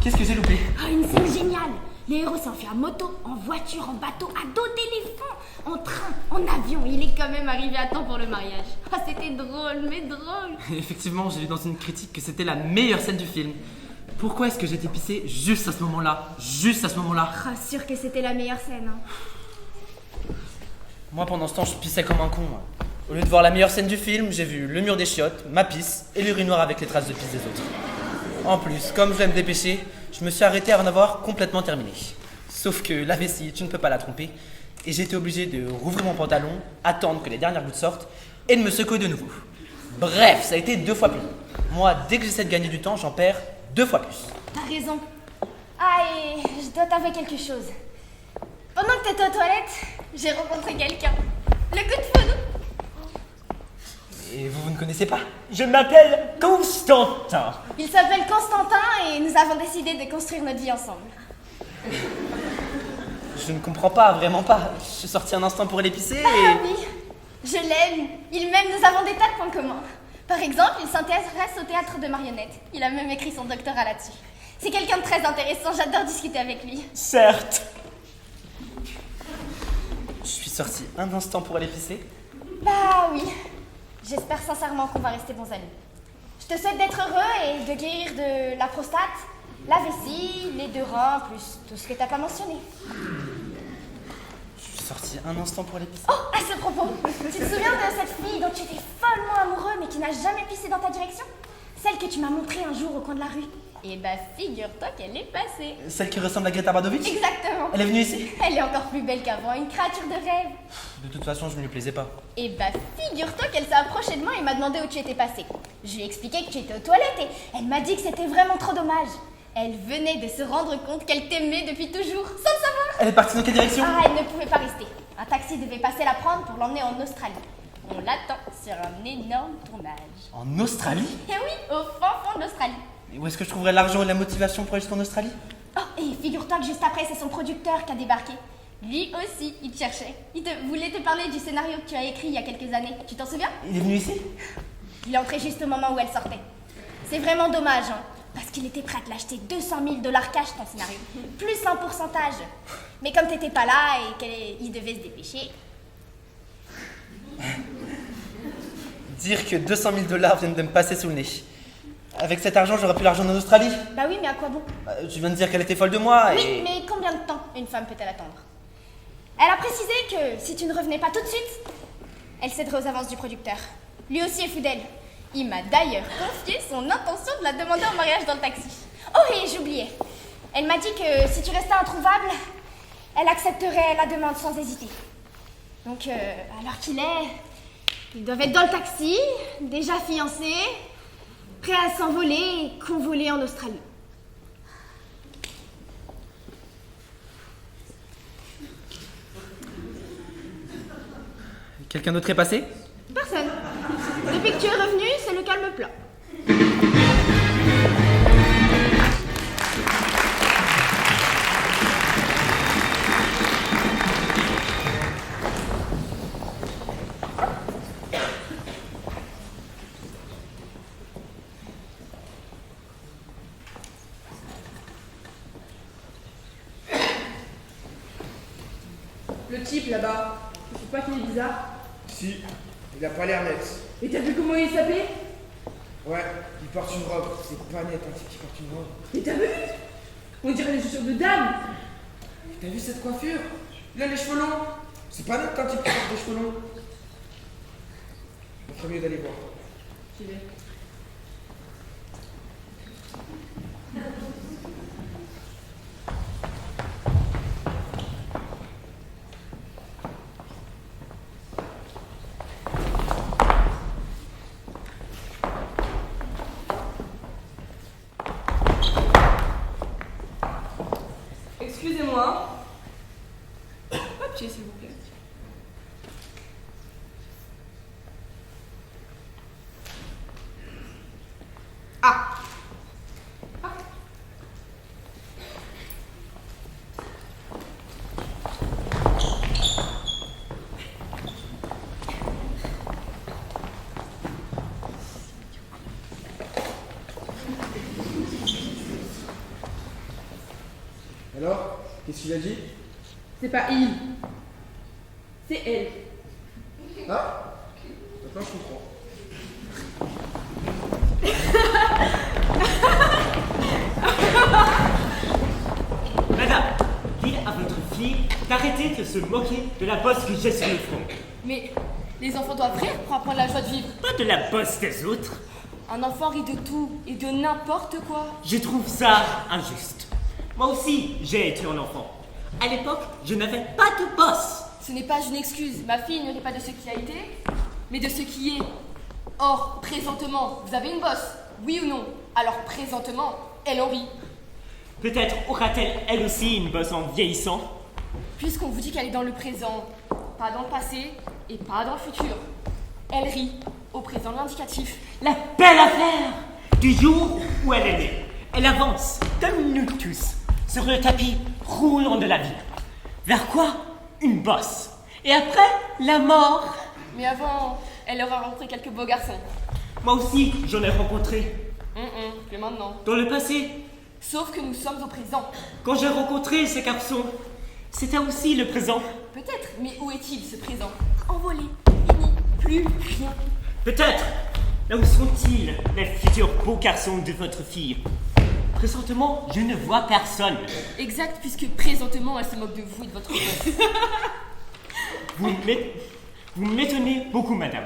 S15: Qu'est-ce que j'ai loupé?
S8: Oh, une scène géniale. Les héros s'enfuient en moto, en voiture, en bateau, à dos d'éléphant, en train, en avion. Il est quand même arrivé à temps pour le mariage. Ah, c'était drôle, mais drôle.
S15: Effectivement, j'ai lu dans une critique que c'était la meilleure scène du film. Pourquoi est-ce que j'étais pissé juste à ce moment-là? Juste à ce moment-là.
S8: Ah, sûr que c'était la meilleure scène. Hein.
S15: Moi, pendant ce temps, je pissais comme un con. Au lieu de voir la meilleure scène du film, j'ai vu le mur des chiottes, ma pisse et l'urinoir avec les traces de pisse des autres. En plus, comme je voulais me dépêcher, je me suis arrêté à en avoir complètement terminé. Sauf que la vessie, tu ne peux pas la tromper. Et j'ai été obligé de rouvrir mon pantalon, attendre que les dernières gouttes sortent et de me secouer de nouveau. Bref, ça a été 2 fois plus long. Moi, dès que j'essaie de gagner du temps, j'en perds 2 fois plus.
S8: T'as raison. Ah, et je dois t'avouer quelque chose. Pendant que t'étais aux toilettes, j'ai rencontré quelqu'un. Le coup de foudre.
S15: Et vous ne connaissez pas?
S16: Je m'appelle Constantin.
S8: Il s'appelle Constantin et nous avons décidé de construire notre vie ensemble.
S15: Je ne comprends pas, vraiment pas. Je suis sorti un instant pour aller pisser
S8: Ah
S15: et...
S8: oui, je l'aime. Il m'aime, nous avons des tas de points communs. Par exemple, il s'intéresse au théâtre de marionnettes. Il a même écrit son doctorat là-dessus. C'est quelqu'un de très intéressant, j'adore discuter avec lui.
S16: Certes.
S15: Je suis sorti un instant pour aller pisser.
S8: Bah oui. J'espère sincèrement qu'on va rester bons amis. Je te souhaite d'être heureux et de guérir de la prostate, la vessie, les 2 reins, plus tout ce que t'as pas mentionné.
S15: Je suis sorti un instant pour aller pisser.
S8: Oh, à ce propos, tu te souviens de cette fille dont tu étais follement amoureux mais qui n'a jamais pissé dans ta direction? Celle que tu m'as montrée un jour au coin de la rue. Eh bah, figure-toi qu'elle est passée.
S15: Celle qui ressemble à Greta Bardovich?
S8: Exactement.
S15: Elle est venue ici?
S8: Elle est encore plus belle qu'avant, une créature de rêve.
S15: De toute façon, je ne lui plaisais pas.
S8: Eh bah, figure-toi qu'elle s'est approchée de moi et m'a demandé où tu étais passé. Je lui ai expliqué que tu étais aux toilettes et elle m'a dit que c'était vraiment trop dommage. Elle venait de se rendre compte qu'elle t'aimait depuis toujours, sans le savoir.
S15: Elle est partie dans quelle direction?
S8: Ah, elle ne pouvait pas rester. Un taxi devait passer la prendre pour l'emmener en Australie. On l'attend sur un énorme tournage.
S15: En Australie?
S8: Eh oui, au fin fond de l'Australie.
S15: Et où est-ce que je trouverais l'argent et la motivation pour aller jusqu'en Australie?
S8: Oh, et figure-toi que juste après, c'est son producteur qui a débarqué. Lui aussi, il te cherchait. Voulait te parler du scénario que tu as écrit il y a quelques années. Tu t'en souviens?
S15: Il est venu ici?
S8: Il est entré juste au moment où elle sortait. C'est vraiment dommage, hein, parce qu'il était prêt à te l'acheter 200 000 $ cash, ton scénario. Plus un pourcentage. Mais comme t'étais pas là et qu'il devait se dépêcher...
S15: Dire que 200 000 $ viennent de me passer sous le nez. Avec cet argent, j'aurais pu l'argent en Australie.
S8: Bah oui, mais à quoi bon?
S15: Tu viens de dire qu'elle était folle de moi et...
S8: Oui, mais combien de temps une femme peut-elle attendre? Elle a précisé que si tu ne revenais pas tout de suite, elle céderait aux avances du producteur. Lui aussi est fou d'elle. Il m'a d'ailleurs confié son intention de la demander en mariage dans le taxi. Oh, et j'oubliais. Elle m'a dit que si tu restais introuvable, elle accepterait la demande sans hésiter. Donc, à l'heure qu'il est, ils doivent être dans le taxi, déjà fiancés, prêts à s'envoler et convoler en Australie.
S15: Quelqu'un d'autre est passé?
S8: Personne. Depuis que tu es revenu, c'est le calme plat.
S3: Le type là-bas, tu trouves pas qu'il est bizarre?
S7: Si, il a pas l'air net.
S3: Et t'as vu comment il s'appelait?
S7: Ouais, il porte une robe. C'est pas net un type qui porte une robe.
S3: Et t'as vu? On dirait des chaussures de dame.
S7: T'as vu cette coiffure? Il a les cheveux longs. C'est pas net un type qui porte des cheveux longs. Il ferait mieux d'aller voir.
S3: J'y vais. Excusez-moi. Papier, s'il vous plaît. Ah.
S7: Alors, qu'est-ce qu'il a dit?
S3: C'est pas il. C'est elle.
S7: Ah, maintenant je comprends.
S16: Madame, dites à votre fille d'arrêter de se moquer de la bosse que j'ai sur le front.
S13: Mais les enfants doivent rire pour apprendre la joie de vivre.
S16: Pas de la bosse des autres.
S13: Un enfant rit de tout et de n'importe quoi.
S16: Je trouve ça injuste. Moi aussi, j'ai été un enfant. À l'époque, je n'avais pas de bosse.
S13: Ce n'est pas une excuse. Ma fille ne rit pas de ce qui a été, mais de ce qui est. Or, présentement, vous avez une bosse, oui ou non? Alors présentement, elle en rit.
S16: Peut-être aura-t-elle elle aussi une bosse en vieillissant.
S13: Puisqu'on vous dit qu'elle est dans le présent, pas dans le passé et pas dans le futur. Elle rit au présent de l'indicatif.
S16: La belle affaire du jour où elle est née. Elle avance, comme nous tous, sur le tapis roulant de la vie. Vers quoi? Une bosse. Et après, la mort.
S13: Mais avant, elle aura rencontré quelques beaux garçons.
S16: Moi aussi, j'en ai rencontré.
S13: Que maintenant.
S16: Dans le passé.
S13: Sauf que nous sommes au présent.
S16: Quand j'ai rencontré ces garçons, c'était aussi le présent.
S13: Peut-être, mais où est-il ce présent? Envolé, fini, plus rien.
S16: Peut-être. Là où sont-ils, les futurs beaux garçons de votre fille? Présentement, je ne vois personne.
S13: Exact, puisque présentement, elle se moque de vous et de votre boss.
S16: Vous m'étonnez beaucoup, madame.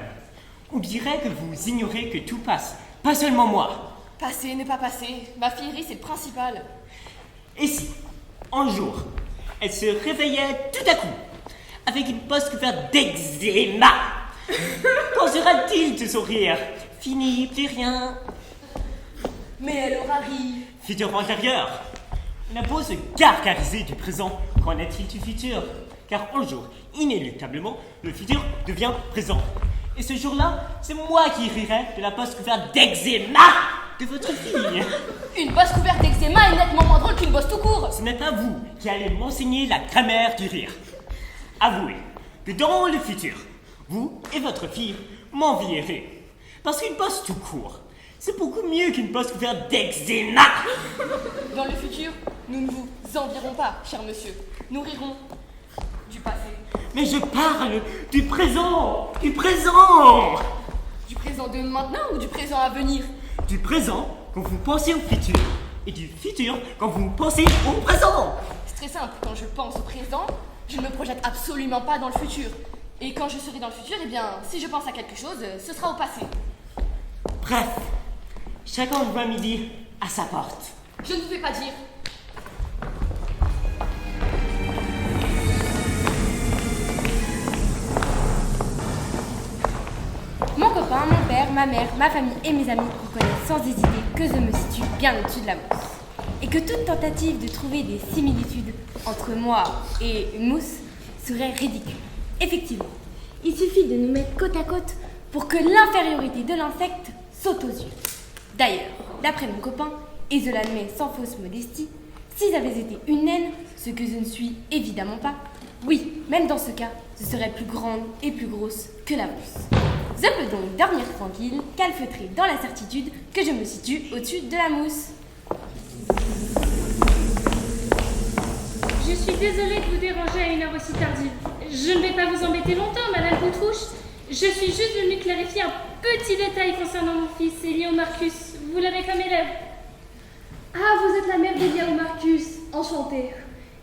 S16: On dirait que vous ignorez que tout passe, pas seulement moi.
S13: Passer, ne pas passer. Ma fille rit, c'est le principal.
S16: Et si, un jour, elle se réveillait tout à coup, avec une bosse couverte d'eczéma, qu'en sera-t-il de sourire? Fini, plus rien.
S13: Mais elle aura ri.
S16: Futur antérieur. On a beau se gargariser du présent, qu'en est-il du futur? Car un jour, inéluctablement, le futur devient présent. Et ce jour-là, c'est moi qui rirai de la bosse couverte d'eczéma de votre fille.
S13: Une bosse couverte d'eczéma est nettement moins drôle qu'une bosse tout court.
S16: Ce n'est pas vous qui allez m'enseigner la grammaire du rire. Avouez que dans le futur, vous et votre fille m'envierez. Parce qu'une bosse tout court, c'est beaucoup mieux qu'une bosse couverte d'eczéma.
S13: Dans le futur, nous ne vous envierons pas, cher monsieur. Nous rirons du passé.
S16: Mais je parle du présent. Du présent.
S13: Du présent de maintenant ou du présent à venir?
S16: Du présent quand vous pensez au futur et du futur quand vous pensez au présent.
S13: C'est très simple, quand je pense au présent, je ne me projette absolument pas dans le futur. Et quand je serai dans le futur, eh bien, si je pense à quelque chose, ce sera au passé.
S16: Bref, chacun voit midi à sa porte.
S13: Je ne vous fais pas dire. Mon copain, mon père, ma mère, ma famille et mes amis reconnaissent sans hésiter que je me situe bien au-dessus de la mousse. Et que toute tentative de trouver des similitudes entre moi et une mousse serait ridicule. Effectivement, il suffit de nous mettre côte à côte pour que l'infériorité de l'insecte saute aux yeux. D'ailleurs, d'après mon copain, et je l'admets sans fausse modestie, si j'avais été une naine, ce que je ne suis évidemment pas, oui, même dans ce cas, je serais plus grande et plus grosse que la mousse. Je peux donc dormir tranquille, calfeutrée dans la certitude que je me situe au-dessus de la mousse.
S17: Je suis désolée de vous déranger à une heure aussi tardive. Je ne vais pas vous embêter longtemps, Madame Poutrouche. Je suis juste venue clarifier un petit détail concernant mon fils, Eliao Marcus. Vous l'avez comme élève.
S9: Ah, vous êtes la mère d'Eliao Marcus. Enchantée.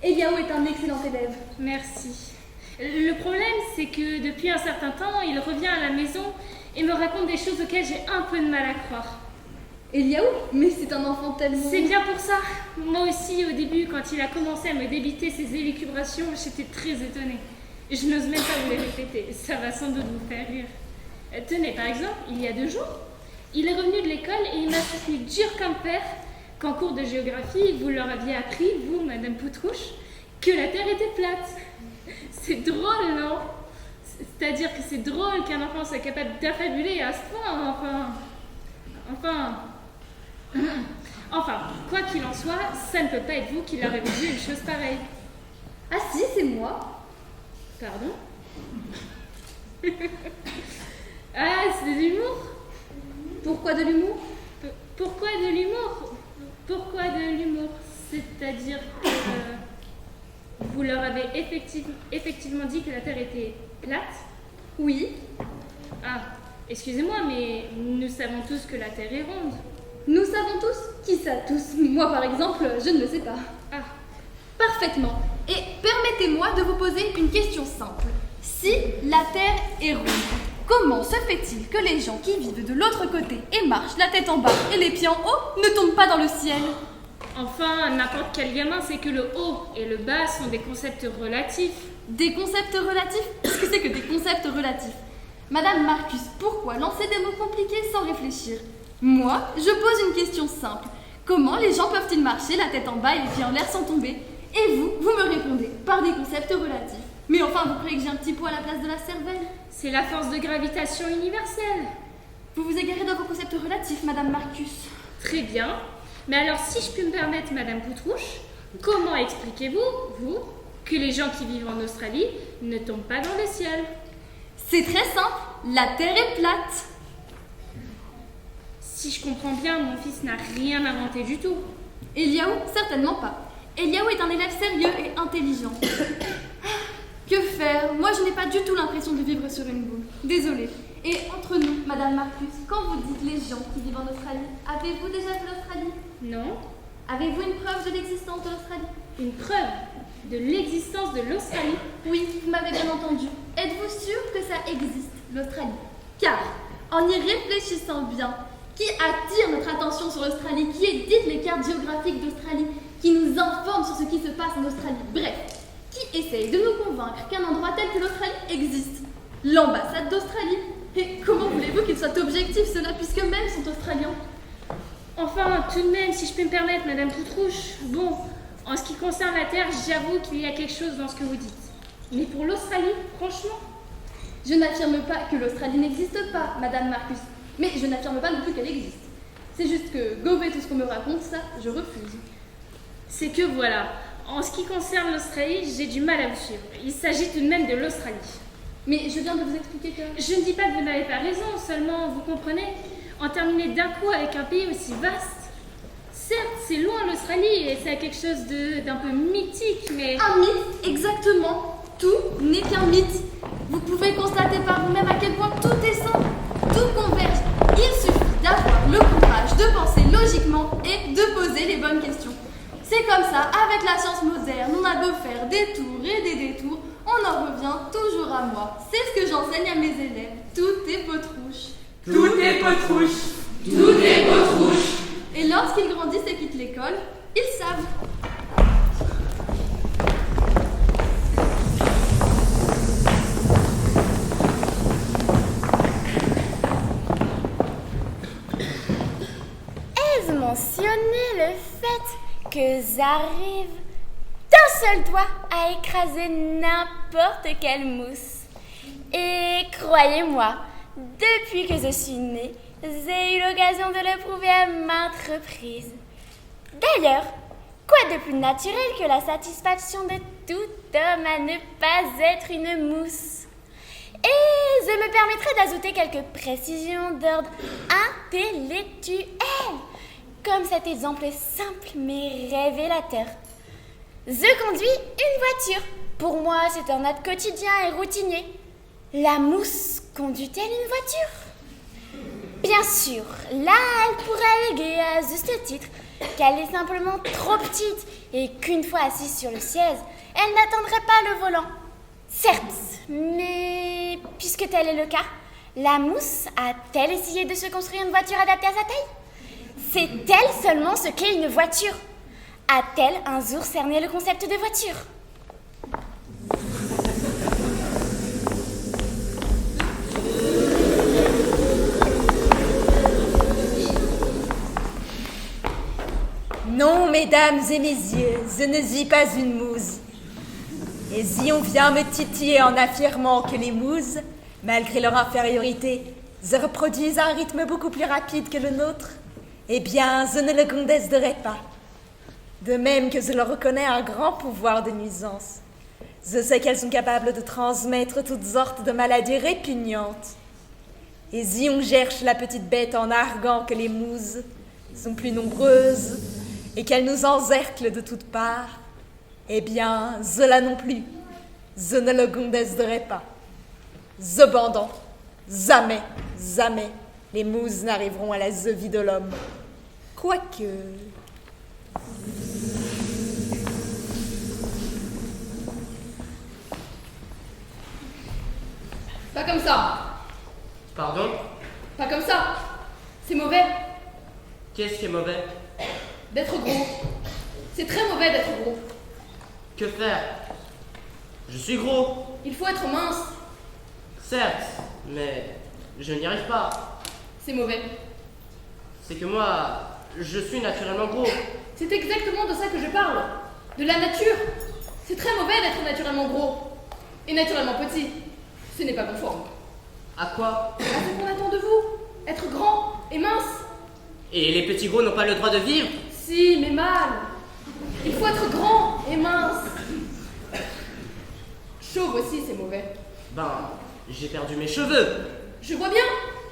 S9: Eliao est un excellent élève.
S17: Merci. Le problème, c'est que depuis un certain temps, il revient à la maison et me raconte des choses auxquelles j'ai un peu de mal à croire.
S9: Eliao? Mais c'est un enfant tellement...
S17: C'est bien pour ça. Moi aussi, au début, quand il a commencé à me débiter ses élucubrations, j'étais très étonnée. Je n'ose même pas vous les répéter, ça va sans doute vous faire rire. Tenez, par exemple, il y a 2 jours, il est revenu de l'école et il m'a soutenu dur comme fer qu'en cours de géographie, vous leur aviez appris, vous, Madame Poutrouche, que la Terre était plate. C'est drôle, non? C'est-à-dire que c'est drôle qu'un enfant soit capable d'affabuler à ce point, Enfin, quoi qu'il en soit, ça ne peut pas être vous qui leur avez dit une chose pareille.
S9: Ah si, c'est moi.
S17: Pardon? Ah, c'est de l'humour?
S9: Pourquoi de l'humour?
S17: Pourquoi de l'humour? Pourquoi de l'humour? C'est-à-dire que vous leur avez effectivement dit que la Terre était plate?
S9: Oui.
S17: Ah, excusez-moi, mais nous savons tous que la Terre est ronde.
S9: Nous savons tous? Qui ça tous? Moi par exemple, je ne le sais pas.
S17: Ah.
S9: Parfaitement. Et permettez-moi de vous poser une question simple. Si la Terre est ronde, comment se fait-il que les gens qui vivent de l'autre côté et marchent la tête en bas et les pieds en haut ne tombent pas dans le ciel?
S17: Enfin, n'importe quel gamin sait que le haut et le bas sont des concepts relatifs.
S9: Des concepts relatifs? Qu'est-ce que c'est que des concepts relatifs? Madame Marcus, pourquoi lancer des mots compliqués sans réfléchir? Moi, je pose une question simple. Comment les gens peuvent-ils marcher la tête en bas et les pieds en l'air sans tomber? Et vous me répondez par des concepts relatifs. Mais enfin, vous croyez que j'ai un petit pot à la place de la cervelle?
S17: C'est la force de gravitation universelle.
S9: Vous vous égarez dans vos concepts relatifs, Madame Marcus.
S17: Très bien. Mais alors, si je puis me permettre, Madame Poutrouche, comment expliquez-vous, vous, que les gens qui vivent en Australie ne tombent pas dans le ciel?
S9: C'est très simple, la Terre est plate.
S17: Si je comprends bien, mon fils n'a rien inventé du tout.
S9: Eliaou, certainement pas. Eliaou est un élève sérieux et intelligent. Que faire? Moi, je n'ai pas du tout l'impression de vivre sur une boule. Désolée. Et entre nous, Madame Marcus, quand vous dites les gens qui vivent en Australie, avez-vous déjà vu l'Australie?
S17: Non.
S9: Avez-vous une preuve de l'existence de l'Australie?
S17: Une preuve de l'existence de l'Australie?
S9: Oui, vous m'avez bien entendu. Êtes-vous sûr que ça existe, l'Australie? Car, en y réfléchissant bien, qui attire notre attention sur l'Australie, qui édite les cartes géographiques d'Australie, qui nous informe sur ce qui se passe en Australie, bref, qui essaye de nous convaincre qu'un endroit tel que l'Australie existe? L'ambassade d'Australie. Et comment voulez-vous qu'il soit objectif cela, puisque même sont australiens?
S17: Enfin, tout de même, si je peux me permettre, Madame Poutrouche, bon, en ce qui concerne la Terre, j'avoue qu'il y a quelque chose dans ce que vous dites. Mais pour l'Australie, franchement?
S9: Je n'affirme pas que l'Australie n'existe pas, Madame Marcus, mais je n'affirme pas non plus qu'elle existe. C'est juste que gober tout ce qu'on me raconte, ça, je refuse.
S17: C'est que voilà, en ce qui concerne l'Australie, j'ai du mal à vous suivre. Il s'agit tout de même de l'Australie.
S9: Mais je viens de vous expliquer que...
S17: Je ne dis pas que vous n'avez pas raison, seulement, vous comprenez, en terminer d'un coup avec un pays aussi vaste. Certes, c'est loin l'Australie et c'est quelque chose d'un peu mythique, mais...
S9: Un mythe, exactement. Tout n'est qu'un mythe. Vous pouvez constater par vous-même à quel point tout est simple, tout converge. Il suffit d'avoir le courage de penser logiquement et de poser les bonnes questions. C'est comme ça, avec la science moderne, on a beau faire des tours et des détours, on en revient toujours à moi. C'est ce que j'enseigne à mes élèves. Tout est potrouche.
S18: Tout est potrouche.
S9: Tout est potrouche. Et lorsqu'ils grandissent et quittent l'école, ils savent.
S8: Ai-je mentionné le fait que j'arrive d'un seul doigt à écraser n'importe quelle mousse? Et croyez-moi, depuis que je suis née, j'ai eu l'occasion de le prouver à maintes reprises. D'ailleurs, quoi de plus naturel que la satisfaction de tout homme à ne pas être une mousse? Et je me permettrai d'ajouter quelques précisions d'ordre intellectuel, comme cet exemple simple mais révélateur. Je conduis une voiture. Pour moi, c'est un acte quotidien et routinier. La mousse conduit-elle une voiture? Bien sûr, là, elle pourrait alléguer à juste titre qu'elle est simplement trop petite et qu'une fois assise sur le siège, elle n'atteindrait pas le volant. Certes, mais puisque tel est le cas, la mousse a-t-elle essayé de se construire une voiture adaptée à sa taille? Sait-elle seulement ce qu'est une voiture? A-t-elle un jour cerné le concept de voiture?
S19: Non, mesdames et messieurs, je ne suis pas une mousse. Et Zion vient me titiller en affirmant que les mouses, malgré leur infériorité, se reproduisent à un rythme beaucoup plus rapide que le nôtre, eh bien, je ne le contesterai pas. De même que je leur reconnais un grand pouvoir de nuisance. Je sais qu'elles sont capables de transmettre toutes sortes de maladies répugnantes. Et si on cherche la petite bête en arguant que les mouses sont plus nombreuses et qu'elles nous encerclent de toutes parts, eh bien, cela non plus, je ne le contesterai pas. Cependant, jamais, jamais, les mouses n'arriveront à la vie de l'homme. Quoique...
S3: Pas comme ça.
S20: Pardon?
S3: Pas comme ça. C'est mauvais.
S20: Qu'est-ce qui est mauvais?
S3: D'être gros. C'est très mauvais d'être gros.
S20: Que faire? Je suis gros.
S3: Il faut être mince.
S20: Certes, mais je n'y arrive pas.
S3: C'est mauvais.
S20: C'est que moi, je suis naturellement gros.
S3: C'est exactement de ça que je parle. De la nature. C'est très mauvais d'être naturellement gros. Et naturellement petit. Ce n'est pas conforme.
S20: À quoi?
S3: À ce qu'on attend de vous. Être grand et mince.
S20: Et les petits gros n'ont pas le droit de vivre?
S3: Si, mais mal. Il faut être grand et mince. Chauve aussi, c'est mauvais.
S20: Ben, j'ai perdu mes cheveux.
S3: Je vois bien.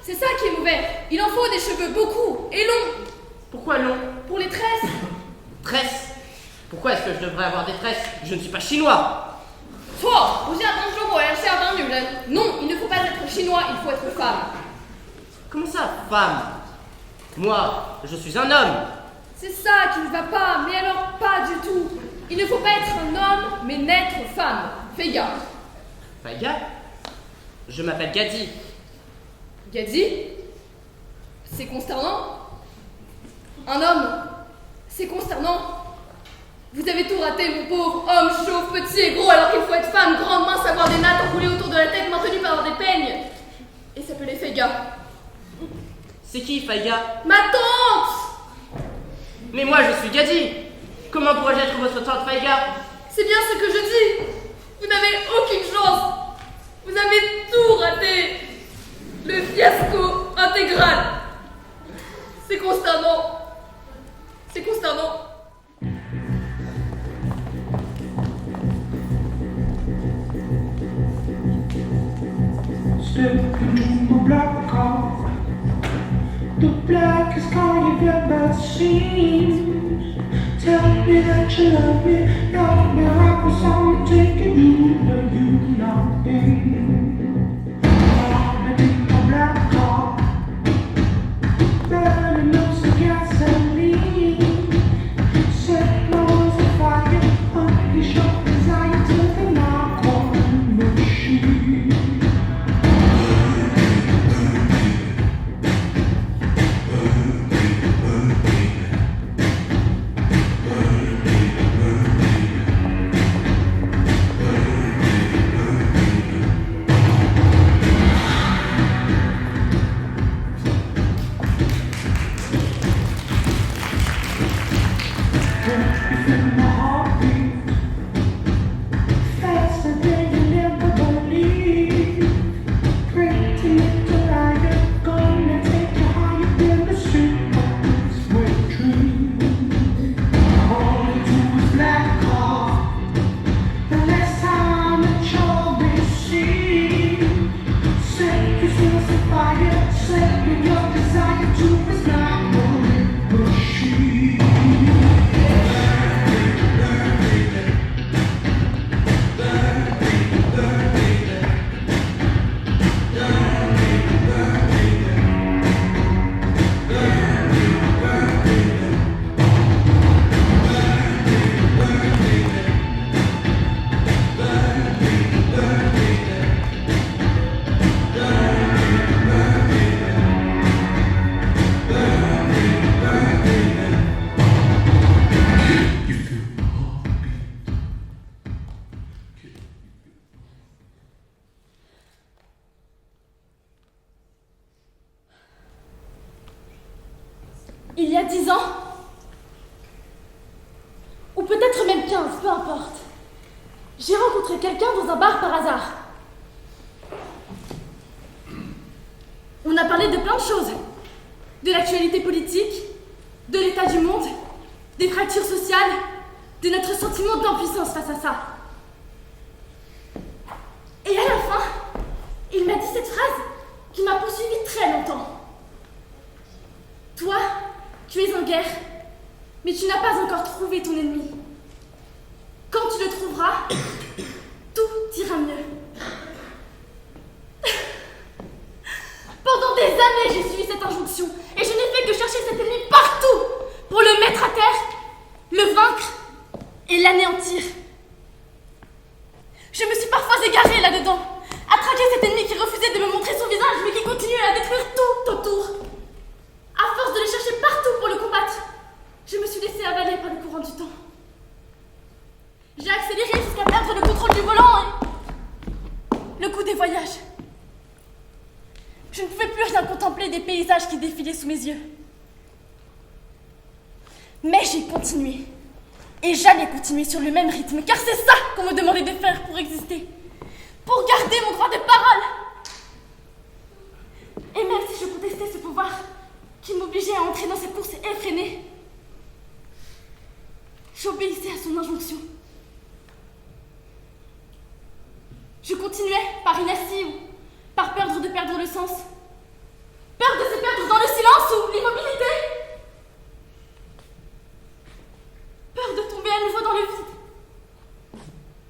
S3: C'est ça qui est mauvais. Il en faut des cheveux beaucoup et longs.
S20: Pourquoi longs?
S3: Pour les tresses.
S20: Tresses? Pourquoi est-ce que je devrais avoir des tresses? Je ne suis pas chinois.
S3: Non, il ne faut pas être chinois, il faut être femme.
S20: Comment ça, femme? Moi, je suis un homme.
S3: C'est ça qui ne va pas, mais alors pas du tout. Il ne faut pas être un homme, mais naître femme. Fais gaffe.
S20: Fais gaffe? Je m'appelle Gadi.
S3: Gadi? C'est consternant. Un homme, c'est consternant. Vous avez tout raté, mon pauvre homme, chauve, petit et gros, alors qu'il faut être femme, grande, mince, avoir des nattes enroulées autour de la tête, maintenues par des peignes. Et s'appeler Faiga.
S20: C'est qui, Faiga?
S3: Ma tante!
S20: Mais moi, je suis Gadi. Comment pourrais-je être votre tante, Faiga?
S3: C'est bien ce que je dis. Vous n'avez aucune chance. Vous avez tout raté. Le fiasco intégral. C'est consternant. C'est consternant.
S21: Step into my black car, the blackest car you've ever seen. Tell me that you love me, you're my rock, I'm taking you where you've not been. I'm in my black car, burning up some gasoline. Set my walls on fire, unleash your desire to the knock-on machine.
S3: Il y a 10 ans, ou peut-être même 15, peu importe, J'ai rencontré quelqu'un dans un bar par hasard. On a parlé de plein de choses. De l'actualité politique, de l'état du monde, des fractures sociales, de notre sentiment d'impuissance face à ça. Et à la fin, il m'a dit cette phrase qui m'a poursuivie très longtemps. Toi, tu es en guerre, mais tu n'as pas encore trouvé ton ennemi. Quand tu le trouveras, tout ira mieux. Pendant des années, j'ai suivi cette injonction et je n'ai fait que chercher cet ennemi partout pour le mettre à terre, le vaincre et l'anéantir. Je me suis parfois égarée là-dedans, à traquer cet ennemi qui refusait de me montrer son visage mais qui continuait à détruire tout autour. À force de le chercher partout pour le combattre, je me suis laissée avaler par le courant du temps. J'ai accéléré jusqu'à perdre le contrôle du volant et le goût des voyages. Je ne pouvais plus rien contempler des paysages qui défilaient sous mes yeux. Mais j'ai continué. Et j'allais continuer sur le même rythme, car c'est ça qu'on me demandait de faire pour exister. Pour garder mon droit de parole. Et même si je contestais ce pouvoir qui m'obligeait à entrer dans cette course effrénée, j'obéissais à son injonction. Je continuais par inertie ou par peur de perdre le sens. Peur de se perdre dans le silence ou l'immobilité. Peur de tomber à nouveau dans le vide.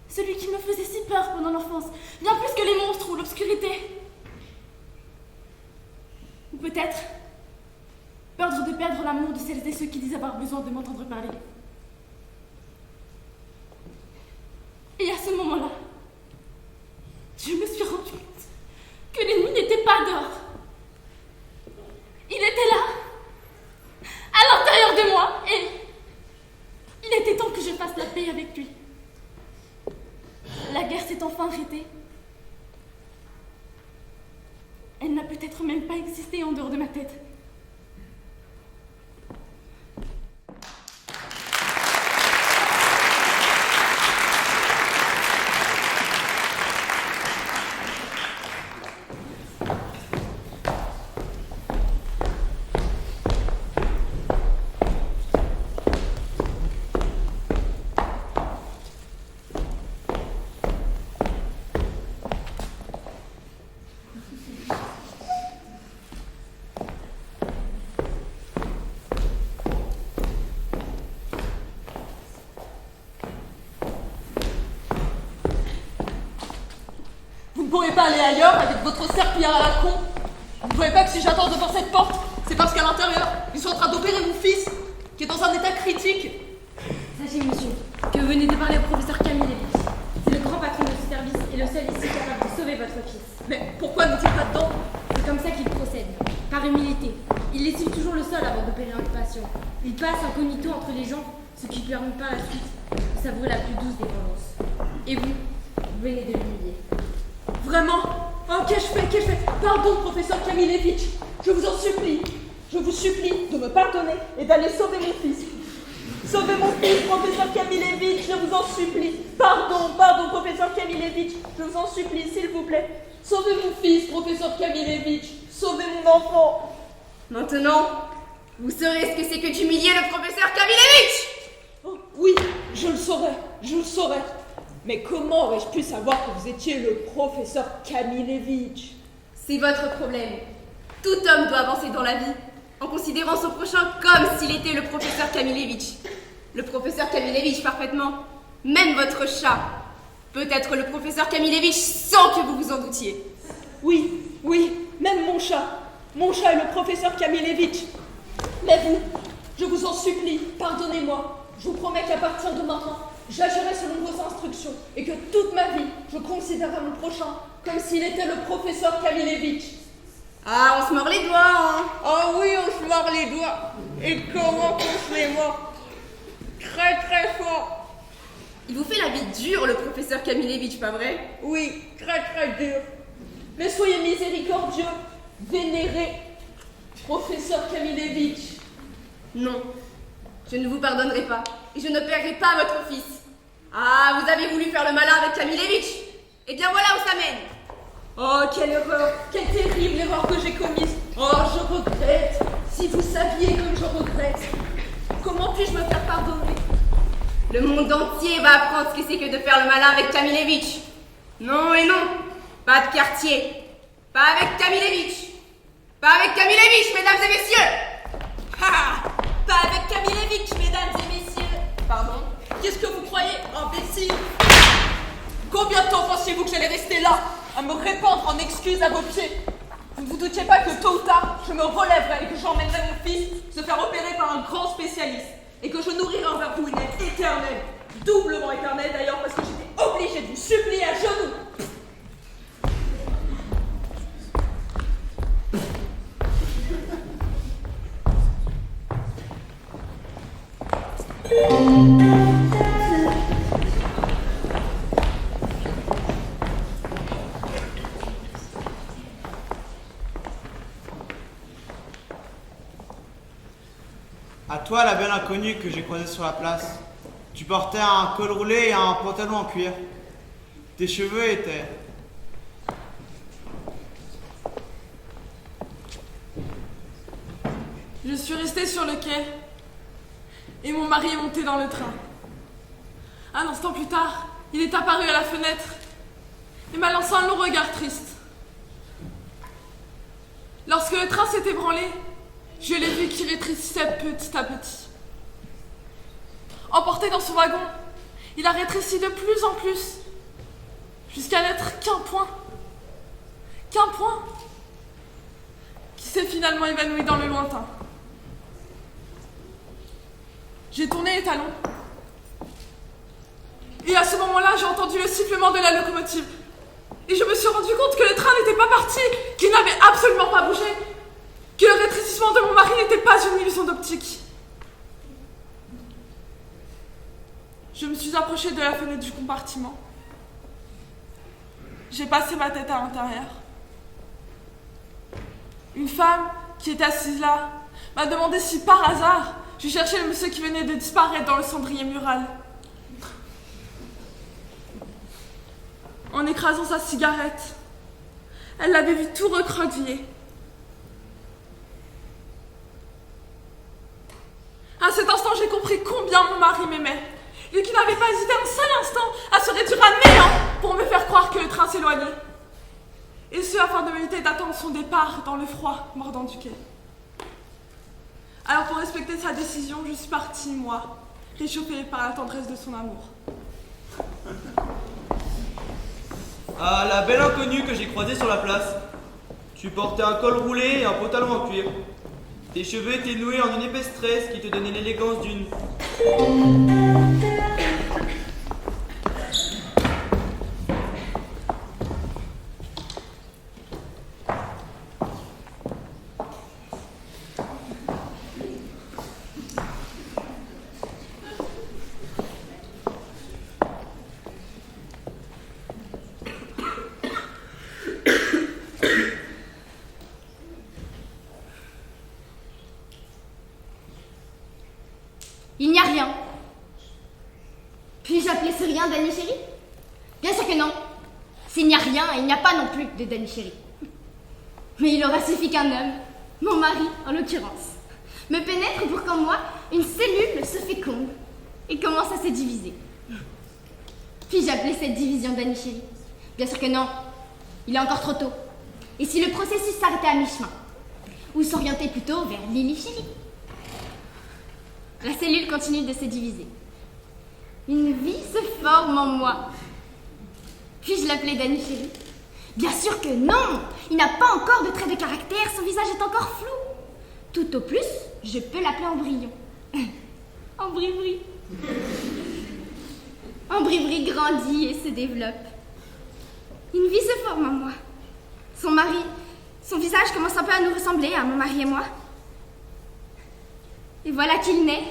S3: Celui qui me faisait si peur pendant l'enfance, bien plus que les monstres ou l'obscurité. Ou peut-être peur de perdre l'amour de celles et ceux qui disent avoir besoin de m'entendre parler. Et à ce moment-là, je me suis rendu compte que l'ennemi n'était pas dehors. Il était là, à l'intérieur de moi, et il était temps que je fasse la paix avec lui. La guerre s'est enfin arrêtée. Elle n'a peut-être même pas existé en dehors de ma tête. Vous ne pourrez pas aller ailleurs avec votre serpillière à la con. Vous ne voyez pas que si j'attends devant cette porte, c'est parce qu'à l'intérieur, ils sont en train d'opérer mon fils, qui est dans un état critique.
S9: Sachez, monsieur, que vous venez de parler au professeur Camille Lévy. C'est le grand patron de ce service et le seul ici capable de sauver votre fils.
S3: Mais pourquoi n'est-il pas dedans?
S9: C'est comme ça qu'il procède, par humilité. Il lessive toujours le sol avant d'opérer un patient. Il passe incognito entre les gens, ce qui permet par la suite de savourer la plus douce des vengeances. Et vous venez de l'humilier.
S3: Vraiment? Oh, qu'ai-je fait? Pardon, professeur Kamilevitch. Je vous en supplie. Je vous supplie de me pardonner et d'aller sauver mon fils. Sauvez mon fils, professeur Kamilevitch, je vous en supplie. Pardon, professeur Kamilevitch, je vous en supplie, s'il vous plaît. Sauvez mon fils, professeur Kamilevitch. Sauvez mon enfant.
S13: Maintenant, vous saurez ce que c'est que d'humilier le professeur Kamilevitch.
S3: Oh, oui, je le saurais. Mais comment aurais-je pu savoir que vous étiez le professeur Kamilevitch?
S13: C'est votre problème. Tout homme doit avancer dans la vie en considérant son prochain comme s'il était le professeur Kamilevitch. Le professeur Kamilevitch parfaitement. Même votre chat peut être le professeur Kamilevitch sans que vous vous en doutiez.
S3: Oui, même mon chat. Mon chat est le professeur Kamilevitch. Mais vous, je vous en supplie, pardonnez-moi. Je vous promets qu'à partir de maintenant, j'agirai selon vos instructions et que toute ma vie, je considérerai mon prochain comme s'il était le professeur Kamilevitch.
S13: Ah, on se mord les doigts, hein?
S3: Ah oui, on se mord les doigts. Et comment on se les mord? Très très fort.
S13: Il vous fait la vie dure, le professeur Kamilevitch, pas vrai?
S3: Oui, très très dur. Mais soyez miséricordieux, vénéré professeur Kamilevitch.
S13: Non, je ne vous pardonnerai pas et je ne paierai pas votre fils.
S5: Ah, vous avez voulu faire le malin avec Kamilevitch. Eh bien voilà où ça mène.
S3: Oh, quelle erreur, quelle terrible erreur que j'ai commise. Oh, je regrette. Si vous saviez comme je regrette. Comment puis-je me faire pardonner?
S5: Le monde entier va apprendre ce que c'est que de faire le malin avec Kamilevitch. Non et non, pas de quartier. Pas avec Kamilevitch. Pas avec Kamilevitch, mesdames et messieurs.
S3: Pas avec Kamilevitch, mesdames et messieurs. Pardon? Qu'est-ce que vous croyez, imbécile? Combien de temps pensiez-vous que j'allais rester là, à me répandre en excuses à vos pieds? Vous ne vous doutiez pas que tôt ou tard, je me relèverai et que j'emmènerai mon fils se faire opérer par un grand spécialiste et que je nourrirai envers vous une aide éternelle, doublement éternelle d'ailleurs parce que j'étais obligée de vous supplier à genoux.
S4: À toi, la belle inconnue que j'ai croisée sur la place. Tu portais un col roulé et un pantalon en cuir. Tes cheveux étaient...
S22: Je suis restée sur le quai et mon mari est monté dans le train. Un instant plus tard, il est apparu à la fenêtre et m'a lancé un long regard triste. Lorsque le train s'est ébranlé, je l'ai vu qui rétrécissait petit à petit. Emporté dans son wagon, il a rétréci de plus en plus, jusqu'à n'être qu'un point, qui s'est finalement évanoui dans le lointain. J'ai tourné les talons, et à ce moment-là, j'ai entendu le sifflement de la locomotive, et je me suis rendu compte que le train n'était pas parti, qu'il n'avait absolument pas bougé, que le rétrécissement de mon mari n'était pas une illusion d'optique. Je me suis approchée de la fenêtre du compartiment. J'ai passé ma tête à l'intérieur. Une femme qui était assise là m'a demandé si par hasard je cherchais le monsieur qui venait de disparaître dans le cendrier mural. En écrasant sa cigarette, elle l'avait vu tout recroquevillé. À cet instant, j'ai compris combien mon mari m'aimait. Lui qui n'avait pas hésité un seul instant à se réduire à néant pour me faire croire que le train s'éloignait. Et ce, afin de m'éviter d'attendre son départ dans le froid mordant du quai. Alors pour respecter sa décision, je suis partie, moi, réchauffée par la tendresse de son amour.
S23: Ah, la belle inconnue que j'ai croisée sur la place. Tu portais un col roulé et un pantalon en cuir. Tes cheveux étaient noués en une épaisse tresse qui te donnait l'élégance d'une...
S8: Il n'y a rien. Puis-je appeler ce rien Danny Chéri? Bien sûr que non. S'il n'y a rien, il n'y a pas non plus de Danny Chéri. Mais il aura suffi qu'un homme, mon mari en l'occurrence, me pénètre pour qu'en moi, une cellule se féconde et commence à se diviser. Puis-je appeler cette division Danny Chéri? Bien sûr que non. Il est encore trop tôt. Et si le processus s'arrêtait à mi-chemin? Ou s'orientait plutôt vers Lily Chéri? La cellule continue de se diviser. Une vie se forme en moi. Puis-je l'appeler Danny Chéri? Bien sûr que non! Il n'a pas encore de traits de caractère, son visage est encore flou. Tout au plus, je peux l'appeler Embryon. Embri-bri. Embri-bri grandit et se développe. Une vie se forme en moi. Son mari, son visage commence un peu à nous ressembler, à mon mari et moi. Et voilà qu'il naît.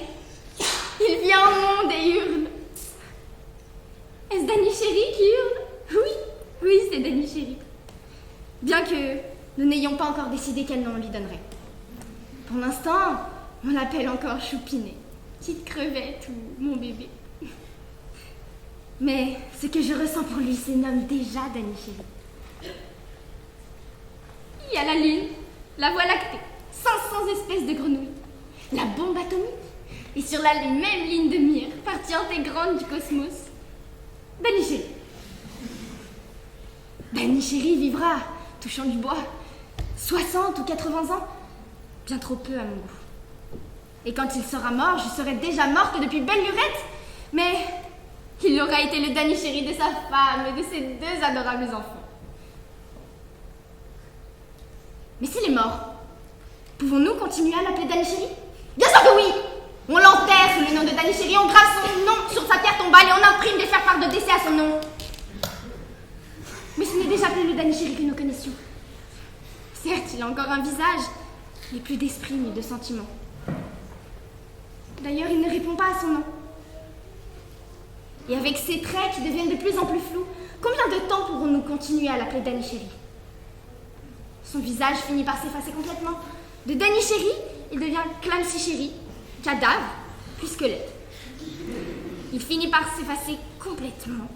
S8: Il vient au monde et hurle. Est-ce Danny Chéri qui hurle? Oui, c'est Danny Chéri. Bien que nous n'ayons pas encore décidé quel nom on lui donnerait. Pour l'instant, on l'appelle encore Choupinet, petite crevette ou mon bébé. Mais ce que je ressens pour lui se nomme déjà Dany chérie. Il y a la Lune, la Voie lactée, 500 espèces de grenouilles, la bombe atomique, et sur la même ligne de mire, partie intégrante du cosmos, Dany chérie. Dany chérie vivra, touchant du bois, 60 ou 80 ans, bien trop peu à mon goût. Et quand il sera mort, je serai déjà morte depuis belle lurette, mais il aura été le Dany chéri de sa femme et de ses 2 adorables enfants. Mais s'il est mort, pouvons-nous continuer à l'appeler Dany chéri? Bien sûr que oui! On l'enterre sous le nom de Dany chéri, on grave son nom sur sa pierre tombale et on imprime des faire-part de décès à son nom. Mais ce n'est déjà plus le Dany chéri que nous connaissions. Certes, il a encore un visage, mais plus d'esprit ni de sentiments. D'ailleurs, il ne répond pas à son nom. Et avec ses traits qui deviennent de plus en plus flous, combien de temps pourrons-nous continuer à l'appeler Dany chéri? Son visage finit par s'effacer complètement. De Dany chéri, il devient Clamsy chéri, cadavre, puis squelette. Il finit par s'effacer complètement.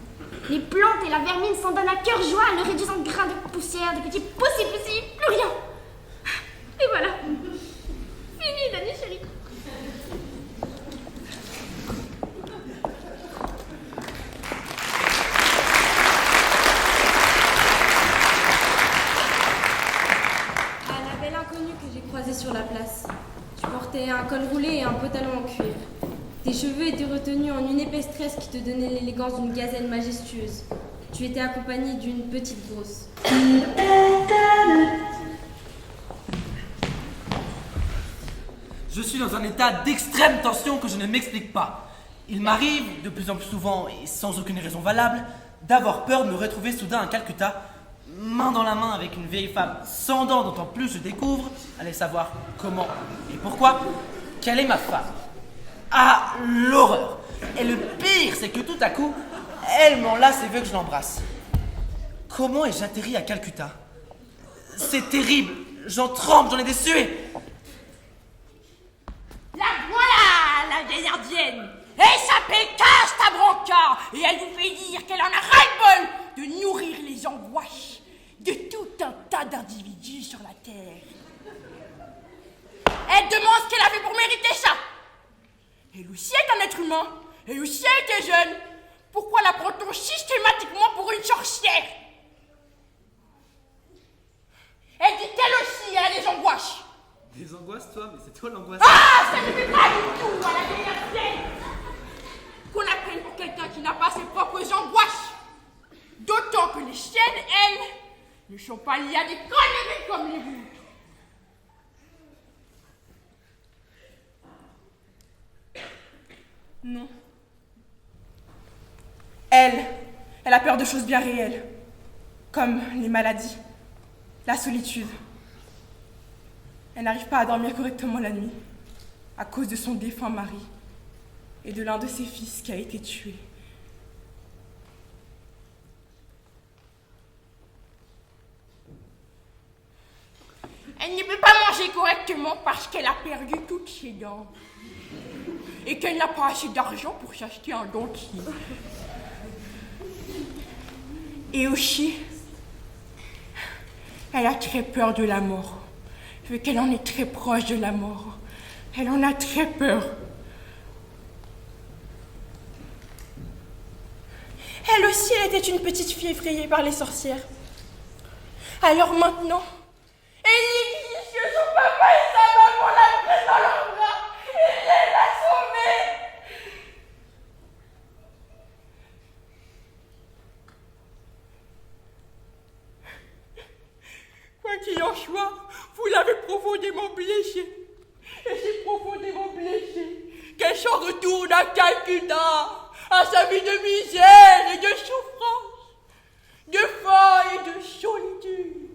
S8: Les plantes et la vermine s'en donnent à cœur joie, le réduisant en grains de poussière, de petits poussis, plus rien. Et voilà. Fini, Dany chéri.
S13: Sur la place. Tu portais un col roulé et un pantalon en cuir. Tes cheveux étaient retenus en une épaisse tresse qui te donnait l'élégance d'une gazelle majestueuse. Tu étais accompagnée d'une petite grosse.
S15: Je suis dans un état d'extrême tension que je ne m'explique pas. Il m'arrive, de plus en plus souvent et sans aucune raison valable, d'avoir peur de me retrouver soudain à Calcutta, main dans la main avec une vieille femme sans dents dont en plus je découvre, allez savoir comment et pourquoi, qu'elle est ma femme. Ah, l'horreur! Et le pire, c'est que tout à coup, elle m'enlace et veut que je l'embrasse. Comment ai-je atterri à Calcutta? C'est terrible, j'en tremble, j'en ai des suées.
S2: La voilà, la vieille indienne! Elle s'appelle Casta Branca et elle vous fait dire qu'elle en a ras-le-bol de nourrir les angoisses de tout un tas d'individus sur la Terre. Elle demande ce qu'elle a fait pour mériter ça. Elle aussi est un être humain, elle aussi a été jeune. Pourquoi la prend-on systématiquement pour une sorcière? Elle dit qu'elle aussi elle a des angoisses.
S23: Des angoisses, toi? Mais c'est toi l'angoisse.
S2: Ah, ça ne fait pas du tout à la vieille indienne qu'on la prenne pour quelqu'un qui n'a pas ses propres angoisses. D'autant que les chiennes, elles, ne sont pas liées à des conneries comme les vous.
S22: Non. Elle a peur de choses bien réelles, comme les maladies, la solitude. Elle n'arrive pas à dormir correctement la nuit, à cause de son défunt mari et de l'un de ses fils qui a été tué.
S2: Elle ne peut pas manger correctement parce qu'elle a perdu toutes ses dents. Et qu'elle n'a pas assez d'argent pour s'acheter un dentier.
S22: Et aussi, elle a très peur de la mort. Vu qu'elle en est très proche de la mort. Elle en a très peur. Elle aussi, elle était une petite fille effrayée par les sorcières. Alors maintenant, elle exige que son papa et sa maman la prennent dans leurs bras et viennent la sauver. Quoi qu'il en soit, vous l'avez profondément blessée. Et c'est profondément blessée qu'elle s'en retourne à Calcutta, à sa vie de misère et de souffrance, de faim et de solitude,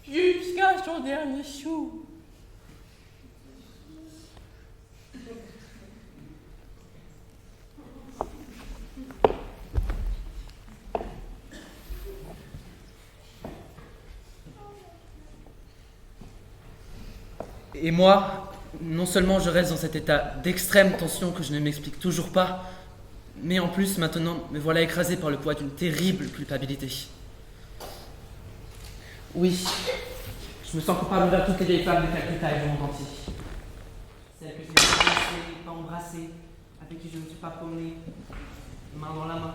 S22: jusqu'à son dernier souffle.
S15: Et moi, non seulement je reste dans cet état d'extrême tension que je ne m'explique toujours pas, Mais en plus, maintenant, me voilà écrasé par le poids d'une terrible culpabilité. Oui, je me sens coupable envers toutes les vieilles femmes de Calcutta et du monde entier. Celles que je n'ai pas embrassées, pas embrassées, avec qui je ne me suis pas promené, main dans la main.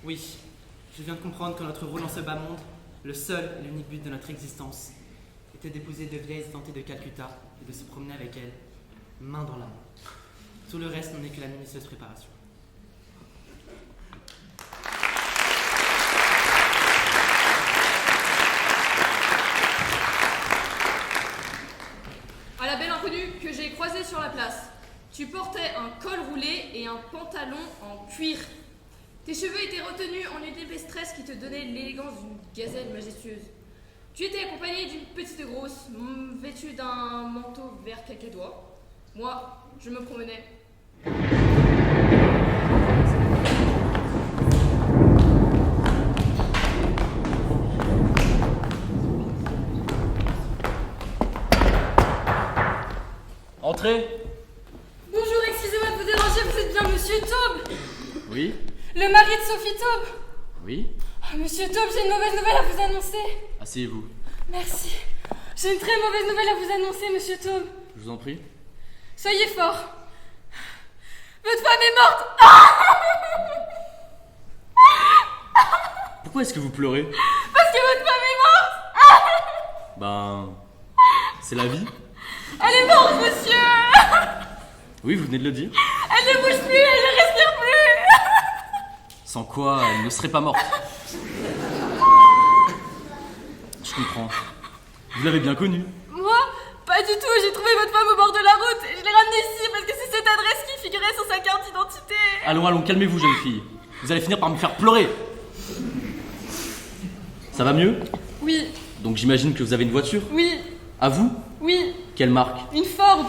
S15: Oui, je viens de comprendre que notre rôle dans ce bas monde, le seul et l'unique but de notre existence, était d'épouser de vieilles tentées de Calcutta et de se promener avec elles, main dans la main. Tout le reste n'en est que la minutieuse préparation.
S12: À la belle inconnue que j'ai croisée sur la place, tu portais un col roulé et un pantalon en cuir. Tes cheveux étaient retenus en une épaisse tresse qui te donnait l'élégance d'une gazelle majestueuse. Tu étais accompagné d'une petite grosse, vêtue d'un manteau vert cacadois. Moi, je me promenais.
S15: Entrez.
S12: Bonjour, excusez-moi de vous déranger, vous êtes bien Monsieur Taube?
S15: Oui.
S12: Le mari de Sophie Taube?
S15: Oui.
S12: Ah, Monsieur Taube, j'ai une mauvaise nouvelle à vous annoncer.
S15: Asseyez-vous.
S12: Merci. J'ai une très mauvaise nouvelle à vous annoncer, Monsieur Taube.
S15: Je vous en prie.
S12: Soyez fort. Votre femme est morte. Ah,
S15: Pourquoi est-ce que vous pleurez?
S12: parce que votre femme est morte.
S15: Ben... c'est la vie.
S12: Elle est morte, monsieur.
S15: Oui, vous venez de le dire.
S12: Elle ne bouge plus, elle ne respire plus.
S15: Sans quoi, elle ne serait pas morte. Je comprends. Vous l'avez bien connue.
S12: Moi, pas du tout. J'ai trouvé votre femme au bord de la route et je l'ai ramenée ici parce que c'est cette adresse qui figurait sur sa carte d'identité.
S15: Allons, calmez-vous, jeune fille. Vous allez finir par me faire pleurer. Ça va mieux?
S12: Oui,
S15: Donc j'imagine que vous avez une voiture?
S12: oui,
S15: À vous?
S12: oui.
S15: Quelle marque?
S12: Une Ford.